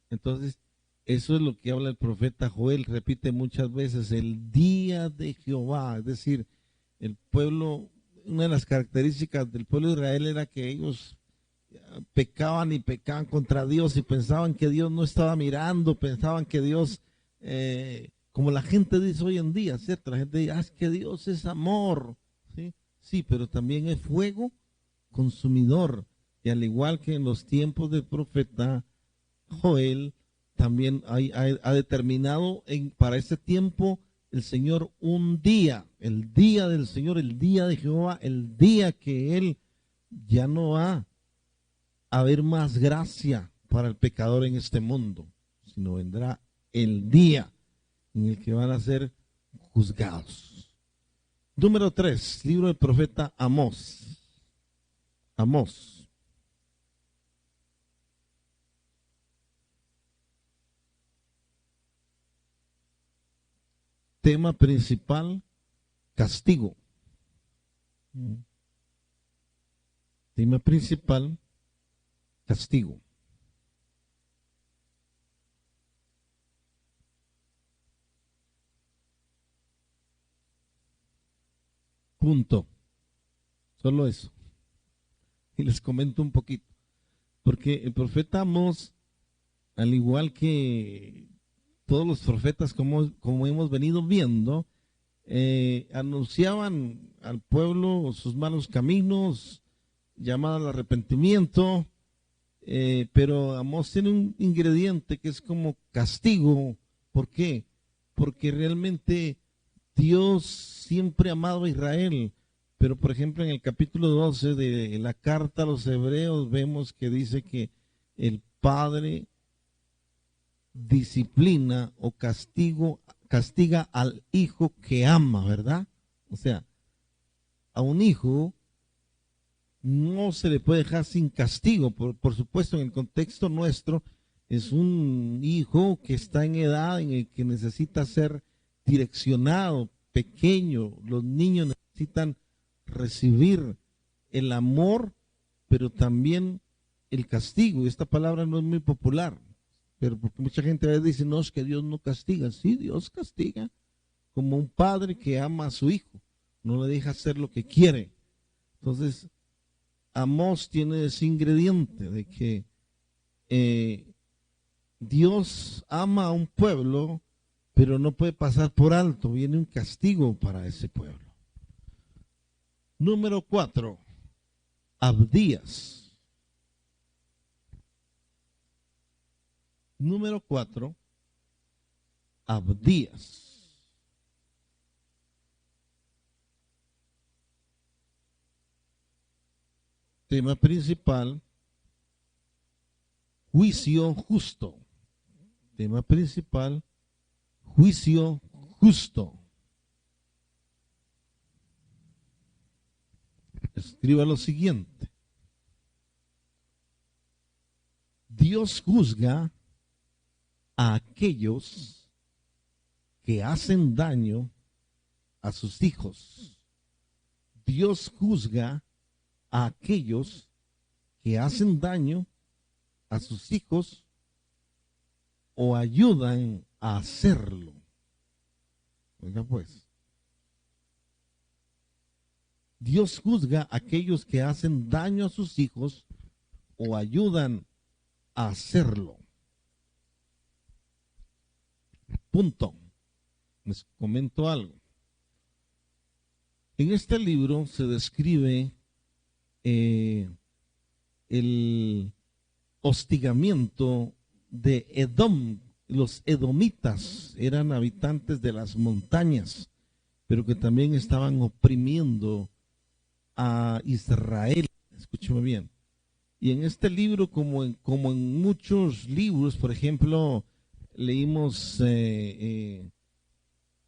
S1: Entonces, eso es lo que habla el profeta Joel, repite muchas veces, el día de Jehová. Es decir, el pueblo, una de las características del pueblo de Israel era que ellos pecaban y pecaban contra Dios y pensaban que Dios no estaba mirando, pensaban que Dios, como la gente dice hoy en día, ¿cierto? La gente dice, es que Dios es amor, ¿sí? Sí, pero también es fuego consumidor. Y al igual que en los tiempos del profeta Joel, también ha determinado para este tiempo el Señor un día, el día del Señor, el día de Jehová, el día que Él ya no va a haber más gracia para el pecador en este mundo, sino vendrá el día en el que van a ser juzgados. Número 3, libro del profeta Amós. Amós. Tema principal, castigo. Tema principal, castigo. Punto. Solo eso. Y les comento un poquito. Porque el profeta Amós, al igual que todos los profetas, como hemos venido viendo, anunciaban al pueblo sus malos caminos, llamaban al arrepentimiento, pero Amós tiene un ingrediente que es como castigo. ¿Por qué? Porque realmente Dios siempre ha amado a Israel, pero por ejemplo en el capítulo 12 de la carta a los hebreos vemos que dice que el Padre disciplina o castiga al hijo que ama, ¿verdad? O sea, a un hijo no se le puede dejar sin castigo. Por supuesto, en el contexto nuestro, es un hijo que está en edad en el que necesita ser direccionado, pequeño. Los niños necesitan recibir el amor, pero también el castigo. Esta palabra no es muy popular, pero porque mucha gente a veces dice, no, es que Dios no castiga. Sí, Dios castiga, como un padre que ama a su hijo, no le deja hacer lo que quiere. Entonces, Amós tiene ese ingrediente de que Dios ama a un pueblo, pero no puede pasar por alto, viene un castigo para ese pueblo. Número 4, Abdías. Número 4, Abdías. Tema principal, juicio justo. Tema principal, juicio justo. Escriba lo siguiente. Dios juzga a aquellos que hacen daño a sus hijos. Dios juzga a aquellos que hacen daño a sus hijos o ayudan a hacerlo. Oiga pues, Dios juzga a aquellos que hacen daño a sus hijos o ayudan a hacerlo. Punto. Les comento algo. En este libro se describe el hostigamiento de Edom. Los edomitas eran habitantes de las montañas, pero que también estaban oprimiendo a Israel. Escúcheme bien. Y en este libro, como en muchos libros, por ejemplo, leímos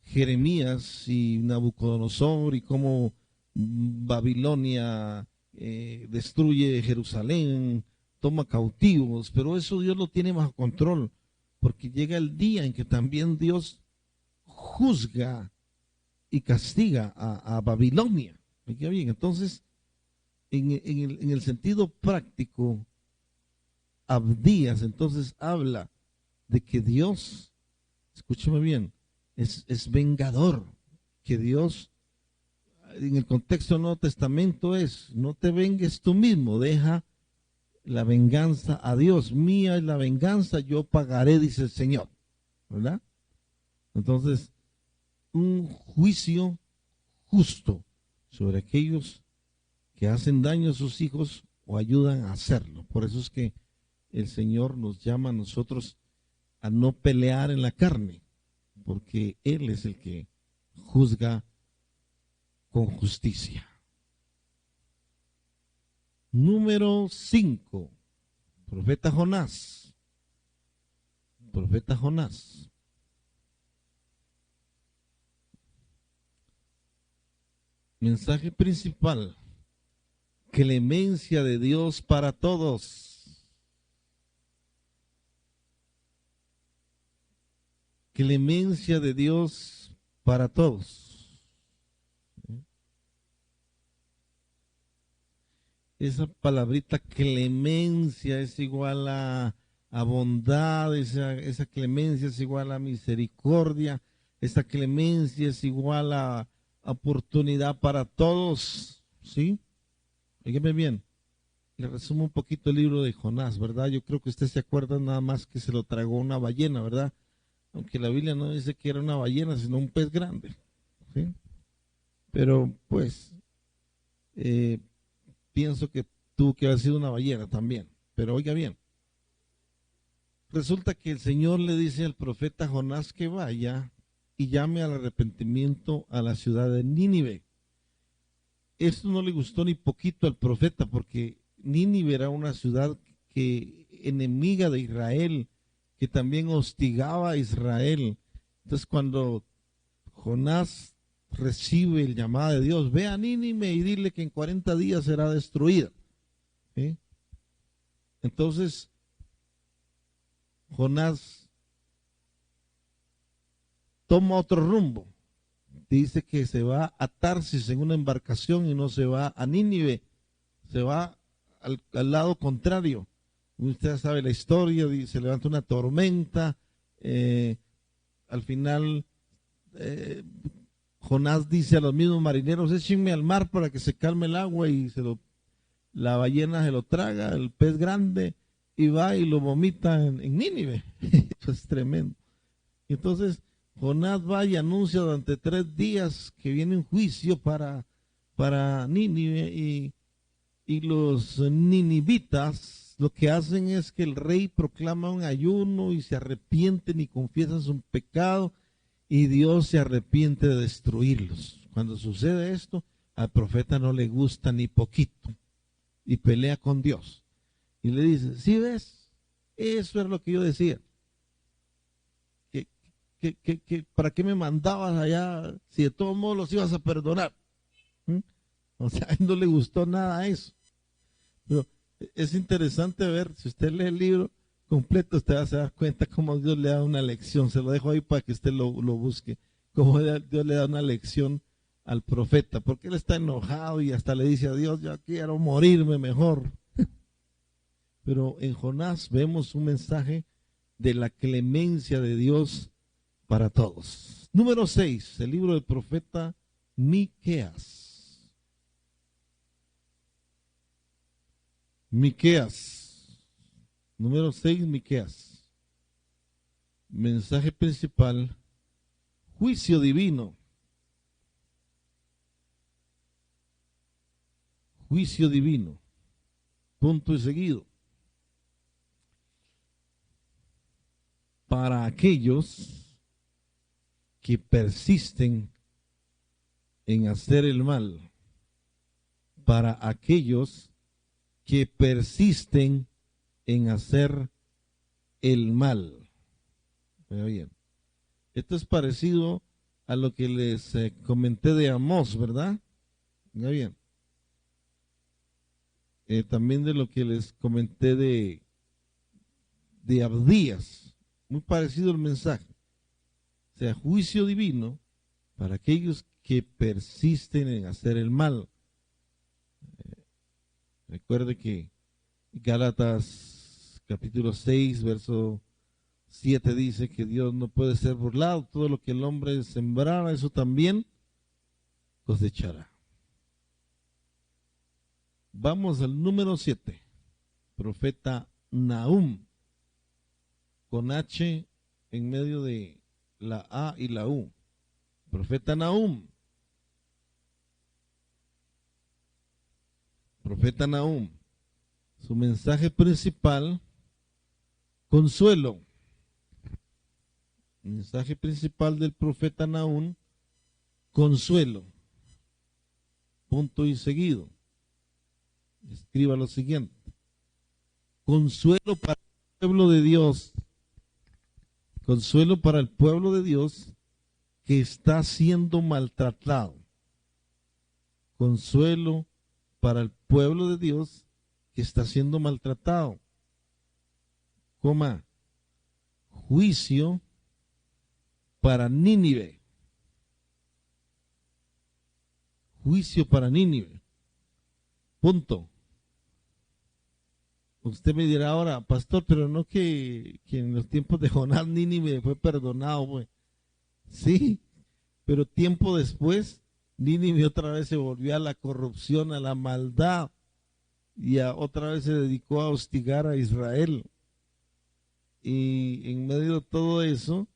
S1: Jeremías y Nabucodonosor y cómo Babilonia destruye Jerusalén, toma cautivos, pero eso Dios lo tiene bajo control, porque llega el día en que también Dios juzga y castiga a Babilonia. ¿Me bien? Entonces, en el sentido práctico, Abdías entonces habla de que Dios, escúcheme bien, es vengador, que Dios, en el contexto del Nuevo Testamento es, no te vengues tú mismo, deja la venganza a Dios. Mía es la venganza, yo pagaré, dice el Señor, ¿verdad? Entonces, un juicio justo sobre aquellos que hacen daño a sus hijos o ayudan a hacerlo. Por eso es que el Señor nos llama a nosotros a no pelear en la carne, porque Él es el que juzga con justicia. Número 5, profeta Jonás. Profeta Jonás. Mensaje principal: clemencia de Dios para todos. Clemencia de Dios para todos. Esa palabrita clemencia es igual a bondad, esa clemencia es igual a misericordia, esa clemencia es igual a oportunidad para todos, ¿sí? Dígame bien, le resumo un poquito el libro de Jonás, ¿verdad? Yo creo que usted se acuerda nada más que se lo tragó una ballena, ¿verdad? Aunque la Biblia no dice que era una ballena, sino un pez grande, ¿sí? Pero pues pienso que tuvo que haber sido una ballena también. Pero oiga bien, resulta que el Señor le dice al profeta Jonás que vaya y llame al arrepentimiento a la ciudad de Nínive. Esto no le gustó ni poquito al profeta, porque Nínive era una ciudad enemiga de Israel, que también hostigaba a Israel. Entonces cuando Jonás recibe el llamado de Dios, ve a Nínive y dile que en 40 días será destruida. ¿Sí? Entonces Jonás toma otro rumbo. Dice que se va a Tarsis en una embarcación y no se va a Nínive, se va al lado contrario. Usted sabe la historia, se levanta una tormenta, al final Jonás dice a los mismos marineros, échenme al mar para que se calme el agua, y la ballena se lo traga, el pez grande, y va y lo vomita en Nínive. Eso es tremendo. Y entonces Jonás va y anuncia durante 3 días que viene un juicio para Nínive, y los ninivitas lo que hacen es que el rey proclama un ayuno y se arrepienten y confiesan su pecado, y Dios se arrepiente de destruirlos. Cuando sucede esto, al profeta no le gusta ni poquito y pelea con Dios y le dice, ¿sí ves? Eso es lo que yo decía. ¿Para qué me mandabas allá si de todos modos los ibas a perdonar? ¿Mm? O sea, a él no le gustó nada eso. Pero es interesante ver, si usted lee el libro completo, usted va a dar cuenta cómo Dios le da una lección. Se lo dejo ahí para que usted lo busque. Cómo Dios le da una lección al profeta, porque él está enojado y hasta le dice a Dios, yo quiero morirme mejor. Pero en Jonás vemos un mensaje de la clemencia de Dios para todos. Número 6, el libro del profeta Miqueas. Miqueas. Número 6, Miqueas. Mensaje principal, juicio divino. Juicio divino. Punto y seguido. Para aquellos que persisten en hacer el mal. Para aquellos que persisten en hacer el mal. Pero bien, esto es parecido a lo que les comenté de Amós, ¿verdad? Muy bien. También de lo que les comenté de Abdías, muy parecido el mensaje. O sea, juicio divino para aquellos que persisten en hacer el mal. Recuerde que Gálatas capítulo 6, verso 7 dice que Dios no puede ser burlado. Todo lo que el hombre sembrara, eso también cosechará. Vamos al número 7. Profeta Nahum. Con H en medio de la A y la U. Profeta Nahum. Profeta Nahum. Su mensaje principal, consuelo. Mensaje principal del profeta Nahum, consuelo. Punto y seguido. Escriba lo siguiente. Consuelo para el pueblo de Dios. Consuelo para el pueblo de Dios que está siendo maltratado. Consuelo para el pueblo de Dios que está siendo maltratado. Coma, juicio para Nínive. Juicio para Nínive. Punto. Usted me dirá ahora, pastor, pero no que en los tiempos de Jonás Nínive fue perdonado, pues. Sí, pero tiempo después Nínive otra vez se volvió a la corrupción, a la maldad, y otra vez se dedicó a hostigar a Israel. Y en medio de todo eso,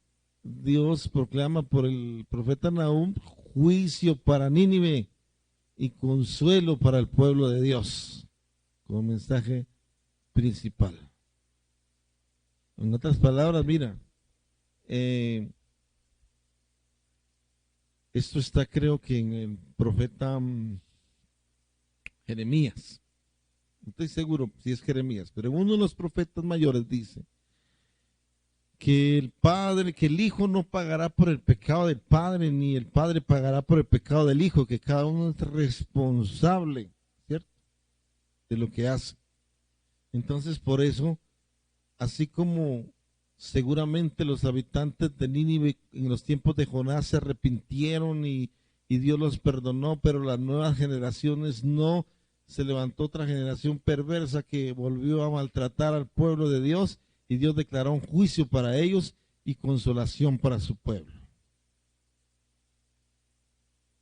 S1: Dios proclama por el profeta Nahum juicio para Nínive y consuelo para el pueblo de Dios, como mensaje principal. En otras palabras, mira, esto está creo que en el profeta Jeremías. No estoy seguro si es Jeremías, pero uno de los profetas mayores dice que el hijo no pagará por el pecado del padre, ni el padre pagará por el pecado del hijo, que cada uno es responsable, ¿cierto?, de lo que hace. Entonces, por eso, así como seguramente los habitantes de Nínive en los tiempos de Jonás se arrepintieron y Dios los perdonó, pero las nuevas generaciones no, se levantó otra generación perversa que volvió a maltratar al pueblo de Dios, y Dios declaró un juicio para ellos y consolación para su pueblo.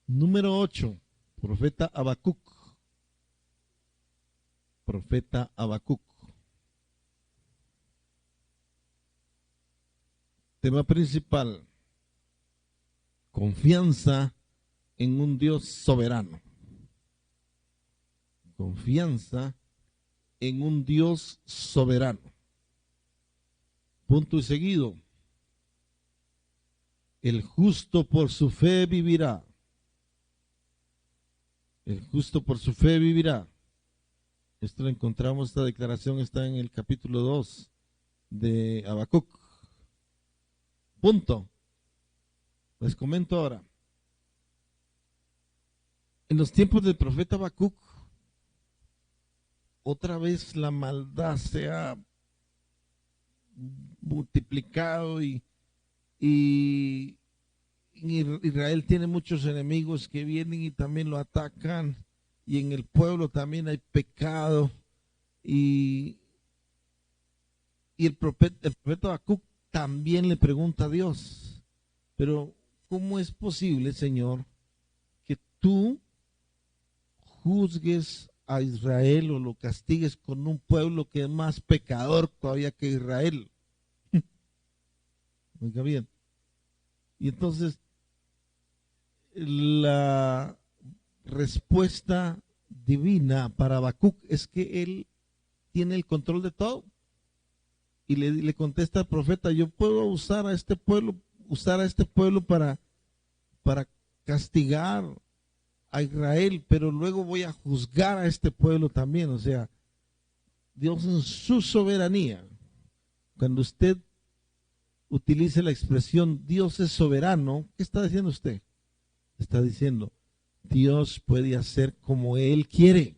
S1: Número 8, profeta Habacuc. Profeta Habacuc. Tema principal: confianza en un Dios soberano. Confianza en un Dios soberano. Punto y seguido. El justo por su fe vivirá. El justo por su fe vivirá. Esto lo encontramos, esta declaración está en el capítulo 2 de Habacuc. Punto. Les comento ahora. En los tiempos del profeta Habacuc, otra vez la maldad se ha multiplicado y Israel tiene muchos enemigos que vienen y también lo atacan, y en el pueblo también hay pecado, y el profeta Habacuc también le pregunta a Dios, pero ¿cómo es posible, Señor, que tú juzgues a Israel o lo castigues con un pueblo que es más pecador todavía que Israel? Oiga bien. Y entonces la respuesta divina para Habacuc es que él tiene el control de todo. Y le contesta al profeta: yo puedo usar a este pueblo para castigar a Israel, pero luego voy a juzgar a este pueblo también. O sea, Dios en su soberanía, cuando usted utilice la expresión Dios es soberano, ¿qué está diciendo usted? Está diciendo, Dios puede hacer como Él quiere,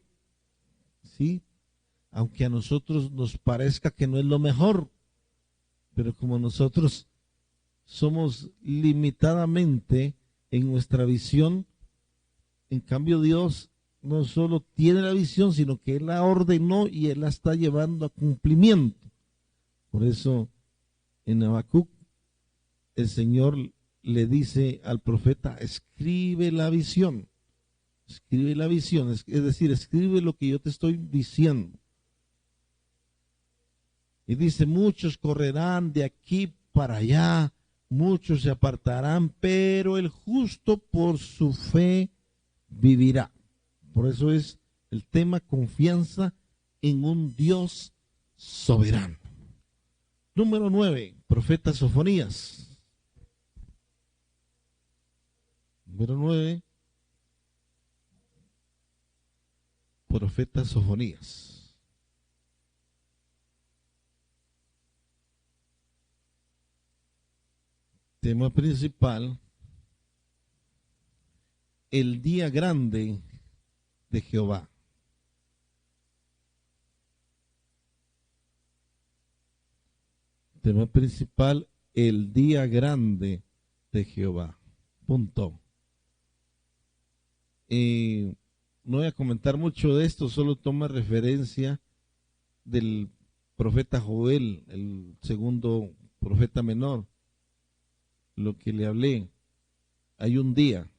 S1: ¿sí? Aunque a nosotros nos parezca que no es lo mejor, pero como nosotros somos limitadamente en nuestra visión, en cambio Dios no solo tiene la visión, sino que Él la ordenó y Él la está llevando a cumplimiento. Por eso en Habacuc el Señor le dice al profeta: escribe la visión, es decir, escribe lo que yo te estoy diciendo. Y dice: muchos correrán de aquí para allá, muchos se apartarán, pero el justo por su fe vivirá. Por eso es el tema: confianza en un Dios soberano. Número 9, profeta Sofonías. Número 9, profeta Sofonías. Tema principal, el día grande de Jehová. Tema principal, el día grande de Jehová. Punto. No voy a comentar mucho de esto, solo toma referencia del profeta Joel, el segundo profeta menor. Lo que le hablé, hay un día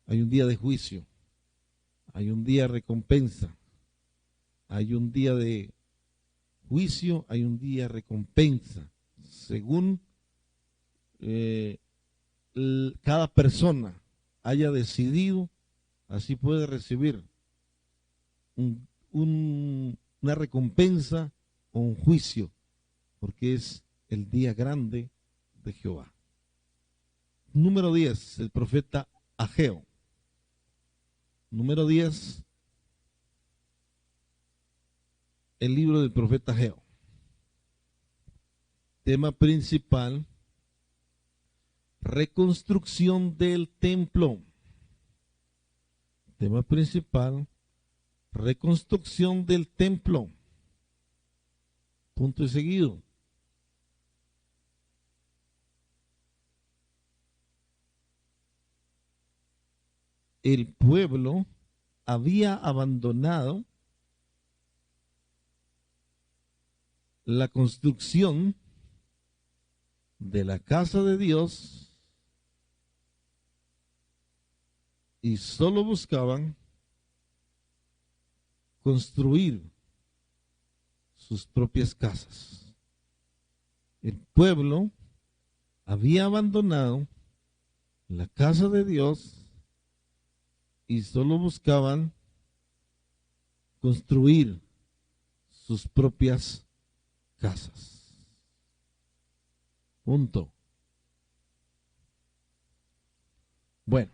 S1: de juicio, hay un día de recompensa, hay un día de juicio, hay un día de recompensa, según cada persona haya decidido, así puede recibir una recompensa o un juicio, porque es el día grande de Jehová. Número 10, el profeta Ageo. Número 10, el libro del profeta Ageo. Tema principal, reconstrucción del templo. Tema principal, reconstrucción del templo. Punto y seguido. El pueblo había abandonado la construcción de la casa de Dios y solo buscaban construir sus propias casas. El pueblo había abandonado la casa de Dios y solo buscaban construir sus propias casas. Punto. Bueno,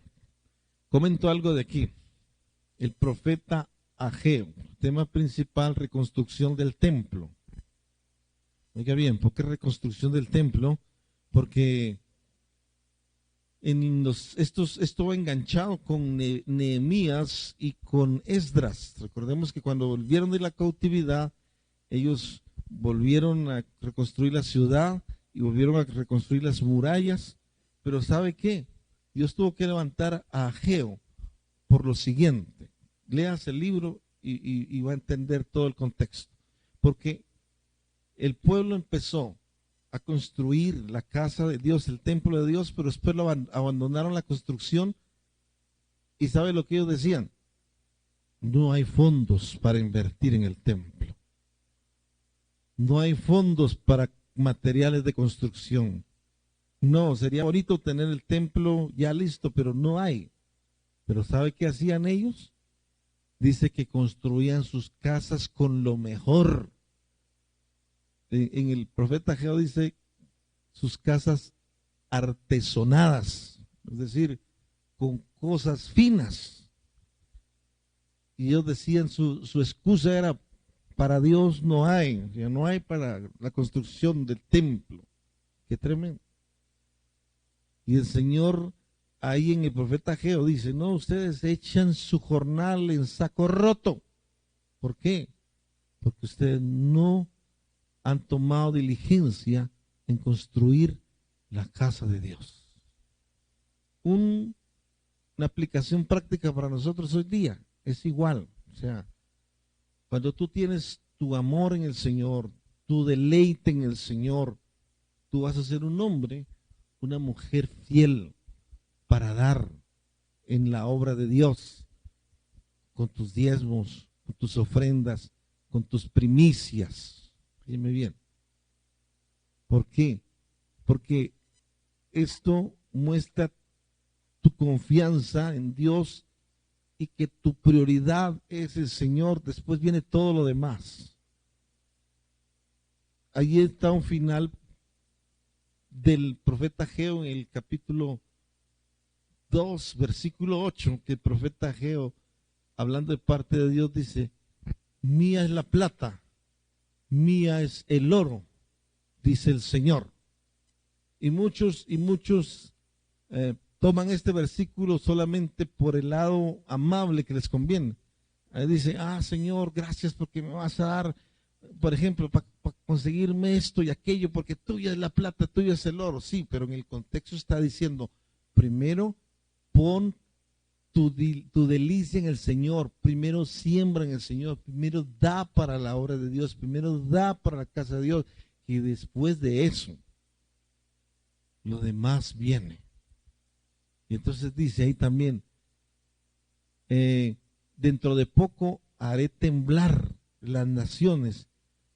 S1: comento algo de aquí. El profeta Ageo, tema principal, reconstrucción del templo. Oiga bien, ¿por qué reconstrucción del templo? Porque esto va enganchado con Nehemías y con Esdras. Recordemos que cuando volvieron de la cautividad, ellos volvieron a reconstruir la ciudad y volvieron a reconstruir las murallas. Pero ¿sabe qué? Dios tuvo que levantar a Ageo por lo siguiente. Leas el libro y va a entender todo el contexto. Porque el pueblo empezó a construir la casa de Dios, el templo de Dios, pero después abandonaron la construcción. ¿Y sabe lo que ellos decían? No hay fondos para invertir en el templo. No hay fondos para materiales de construcción. No, sería bonito tener el templo ya listo, pero no hay. Pero ¿sabe qué hacían ellos? Dice que construían sus casas con lo mejor. En el profeta Ageo dice sus casas artesonadas, es decir, con cosas finas. Y ellos decían, su excusa era, para Dios no hay, o sea, no hay para la construcción del templo. Qué tremendo. Y el Señor ahí en el profeta Ageo dice, no, ustedes echan su jornal en saco roto. ¿Por qué? Porque ustedes no han tomado diligencia en construir la casa de Dios. Una aplicación práctica para nosotros hoy día es igual. O sea, cuando tú tienes tu amor en el Señor, tu deleite en el Señor, tú vas a ser un hombre, una mujer fiel para dar en la obra de Dios, con tus diezmos, con tus ofrendas, con tus primicias. Dime bien. ¿Por qué? Porque esto muestra tu confianza en Dios y que tu prioridad es el Señor. Después viene todo lo demás. Allí está un final del profeta Ageo en el capítulo 2, versículo 8, que el profeta Ageo, hablando de parte de Dios, dice: mía es la plata, mía es el oro, dice el Señor. Y muchos toman este versículo solamente por el lado amable que les conviene. Ahí dice: Señor, gracias porque me vas a dar, por ejemplo, para conseguirme esto y aquello, porque tuya es la plata, tuya es el oro. Sí, pero en el contexto está diciendo: primero pon tu delicia en el Señor, primero siembra en el Señor, primero da para la obra de Dios, primero da para la casa de Dios, y después de eso, lo demás viene. Y entonces dice ahí también: dentro de poco haré temblar las naciones.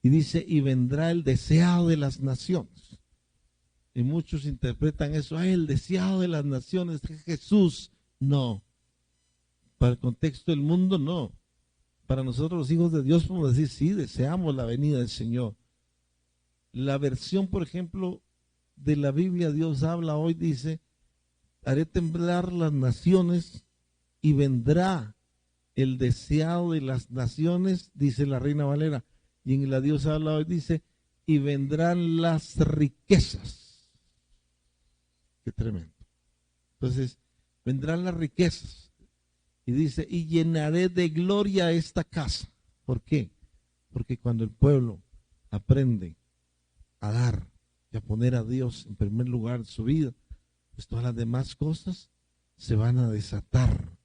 S1: Y dice: y vendrá el deseado de las naciones. Y muchos interpretan eso: el deseado de las naciones, Jesús. No. Para el contexto del mundo, no. Para nosotros los hijos de Dios podemos decir: sí, deseamos la venida del Señor. La versión, por ejemplo, de la Biblia, Dios habla hoy, dice: haré temblar las naciones y vendrá el deseado de las naciones, dice la Reina Valera. Y en la Dios habla hoy, dice: y vendrán las riquezas. Qué tremendo. Entonces, vendrán las riquezas. Y dice: y llenaré de gloria esta casa. ¿Por qué? Porque cuando el pueblo aprende a dar y a poner a Dios en primer lugar en su vida, pues todas las demás cosas se van a desatar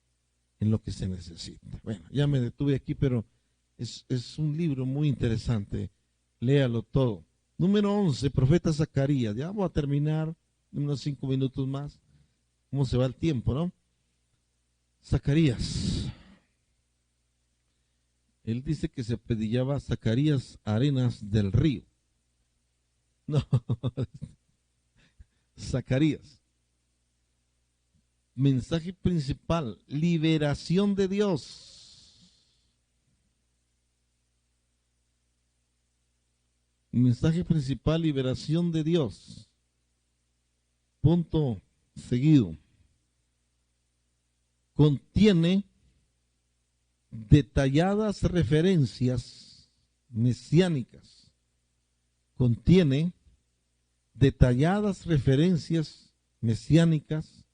S1: en lo que se necesita. Bueno, ya me detuve aquí, pero es un libro muy interesante. Léalo todo. Número 11, profeta Zacarías. Ya voy a terminar en unos 5 minutos más. ¿Cómo se va el tiempo, no? Zacarías. Él dice que se apellidaba Zacarías Arenas del Río. No, Zacarías. Mensaje principal: liberación de Dios. Mensaje principal: liberación de Dios. Punto seguido. Contiene detalladas referencias mesiánicas. Contiene detalladas referencias mesiánicas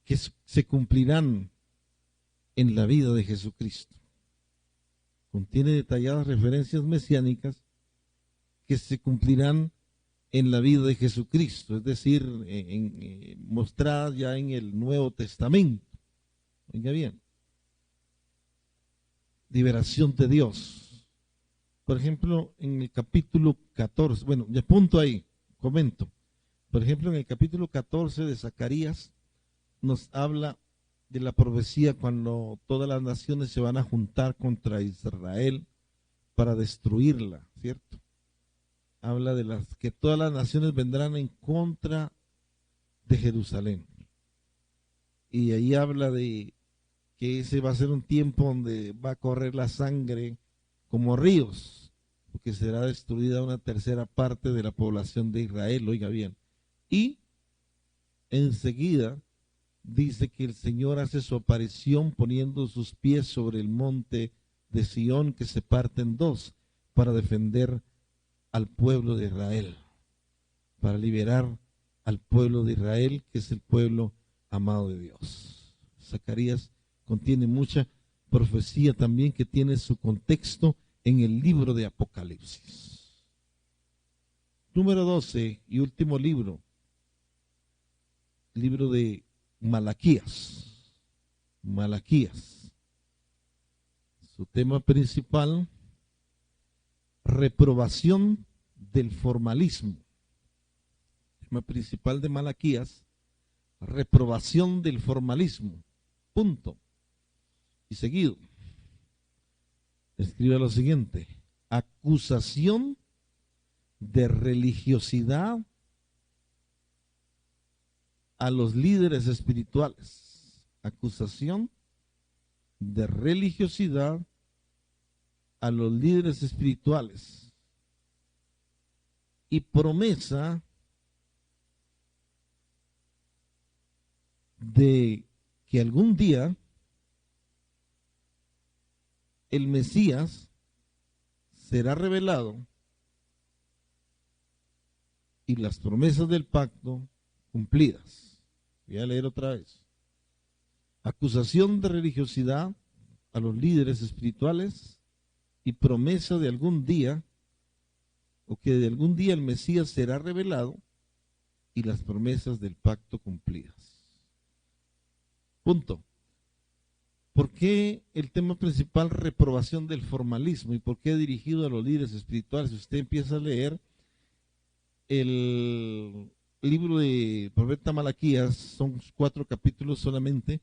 S1: que se cumplirán en la vida de Jesucristo. Contiene detalladas referencias mesiánicas que se cumplirán en la vida de Jesucristo, es decir, mostradas ya en el Nuevo Testamento. Oiga bien. Liberación de Dios. Por ejemplo, en el capítulo 14, bueno, ya punto ahí, comento. Por ejemplo, en el capítulo 14 de Zacarías nos habla de la profecía cuando todas las naciones se van a juntar contra Israel para destruirla, ¿cierto? Habla de que todas las naciones vendrán en contra de Jerusalén. Y ahí habla de que ese va a ser un tiempo donde va a correr la sangre como ríos, porque será destruida una tercera parte de la población de Israel, oiga bien. Y enseguida dice que el Señor hace su aparición poniendo sus pies sobre el monte de Sión, que se parte en dos, para defender al pueblo de Israel, para liberar al pueblo de Israel, que es el pueblo amado de Dios. Zacarías contiene mucha profecía también que tiene su contexto en el libro de Apocalipsis. Número 12 y último libro de Malaquías. Malaquías. Su tema principal: reprobación del formalismo. Tema principal de Malaquías: reprobación del formalismo. Punto. Y seguido, escribe lo siguiente: acusación de religiosidad a los líderes espirituales. Acusación de religiosidad a los líderes espirituales. Y promesa de que algún día el Mesías será revelado y las promesas del pacto cumplidas. Voy a leer otra vez. Acusación de religiosidad a los líderes espirituales y promesa de algún día, o que de algún día el Mesías será revelado y las promesas del pacto cumplidas. Punto. ¿Por qué el tema principal, reprobación del formalismo? ¿Y por qué dirigido a los líderes espirituales? Si usted empieza a leer el libro de profeta Malaquías, son 4 capítulos solamente,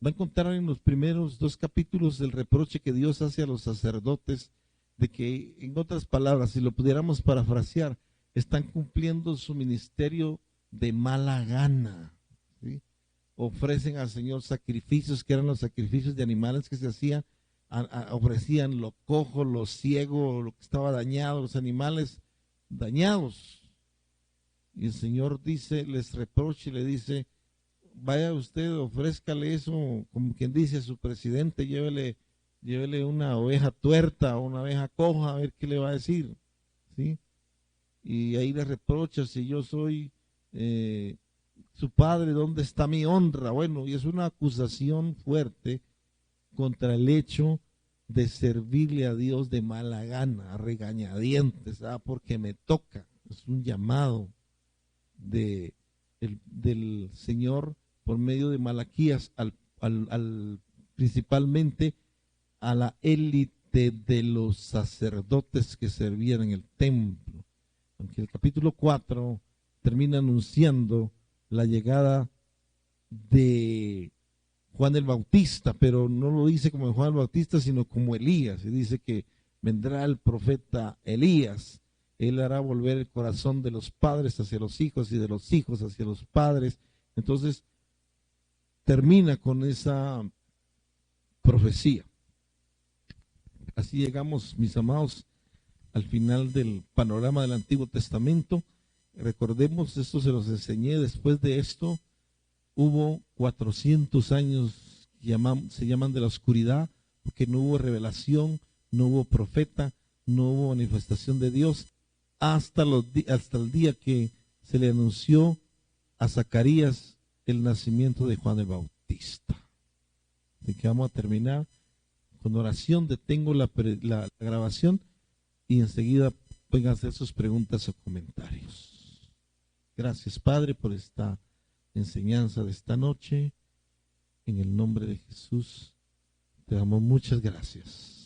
S1: va a encontrar en los primeros 2 capítulos el reproche que Dios hace a los sacerdotes de que, en otras palabras, si lo pudiéramos parafrasear, están cumpliendo su ministerio de mala gana, ¿sí? Ofrecen al Señor sacrificios que eran los sacrificios de animales que se hacían, ofrecían lo cojo, lo ciego, lo que estaba dañado, los animales dañados. Y el Señor dice, les reprocha y le dice, vaya usted, ofrézcale eso, como quien dice a su presidente, llévele una oveja tuerta o una oveja coja, a ver qué le va a decir, ¿sí? Y ahí le reprocha, si yo soy su padre, ¿dónde está mi honra? Bueno, y es una acusación fuerte contra el hecho de servirle a Dios de mala gana, a regañadientes, porque me toca. Es un llamado del Señor por medio de Malaquías principalmente a la élite de los sacerdotes que servían en el templo. Aunque el capítulo 4 termina anunciando la llegada de Juan el Bautista, pero no lo dice como Juan el Bautista, sino como Elías. Y dice que vendrá el profeta Elías. Él hará volver el corazón de los padres hacia los hijos y de los hijos hacia los padres. Entonces, termina con esa profecía. Así llegamos, mis amados, al final del panorama del Antiguo Testamento. Recordemos, esto se los enseñé, después de esto hubo 400 años que se llaman de la oscuridad, porque no hubo revelación, no hubo profeta, no hubo manifestación de Dios, hasta el día que se le anunció a Zacarías el nacimiento de Juan el Bautista. Así que vamos a terminar con oración. Detengo la grabación y enseguida pueden hacer sus preguntas o comentarios. Gracias, Padre, por esta enseñanza de esta noche. En el nombre de Jesús te damos muchas gracias.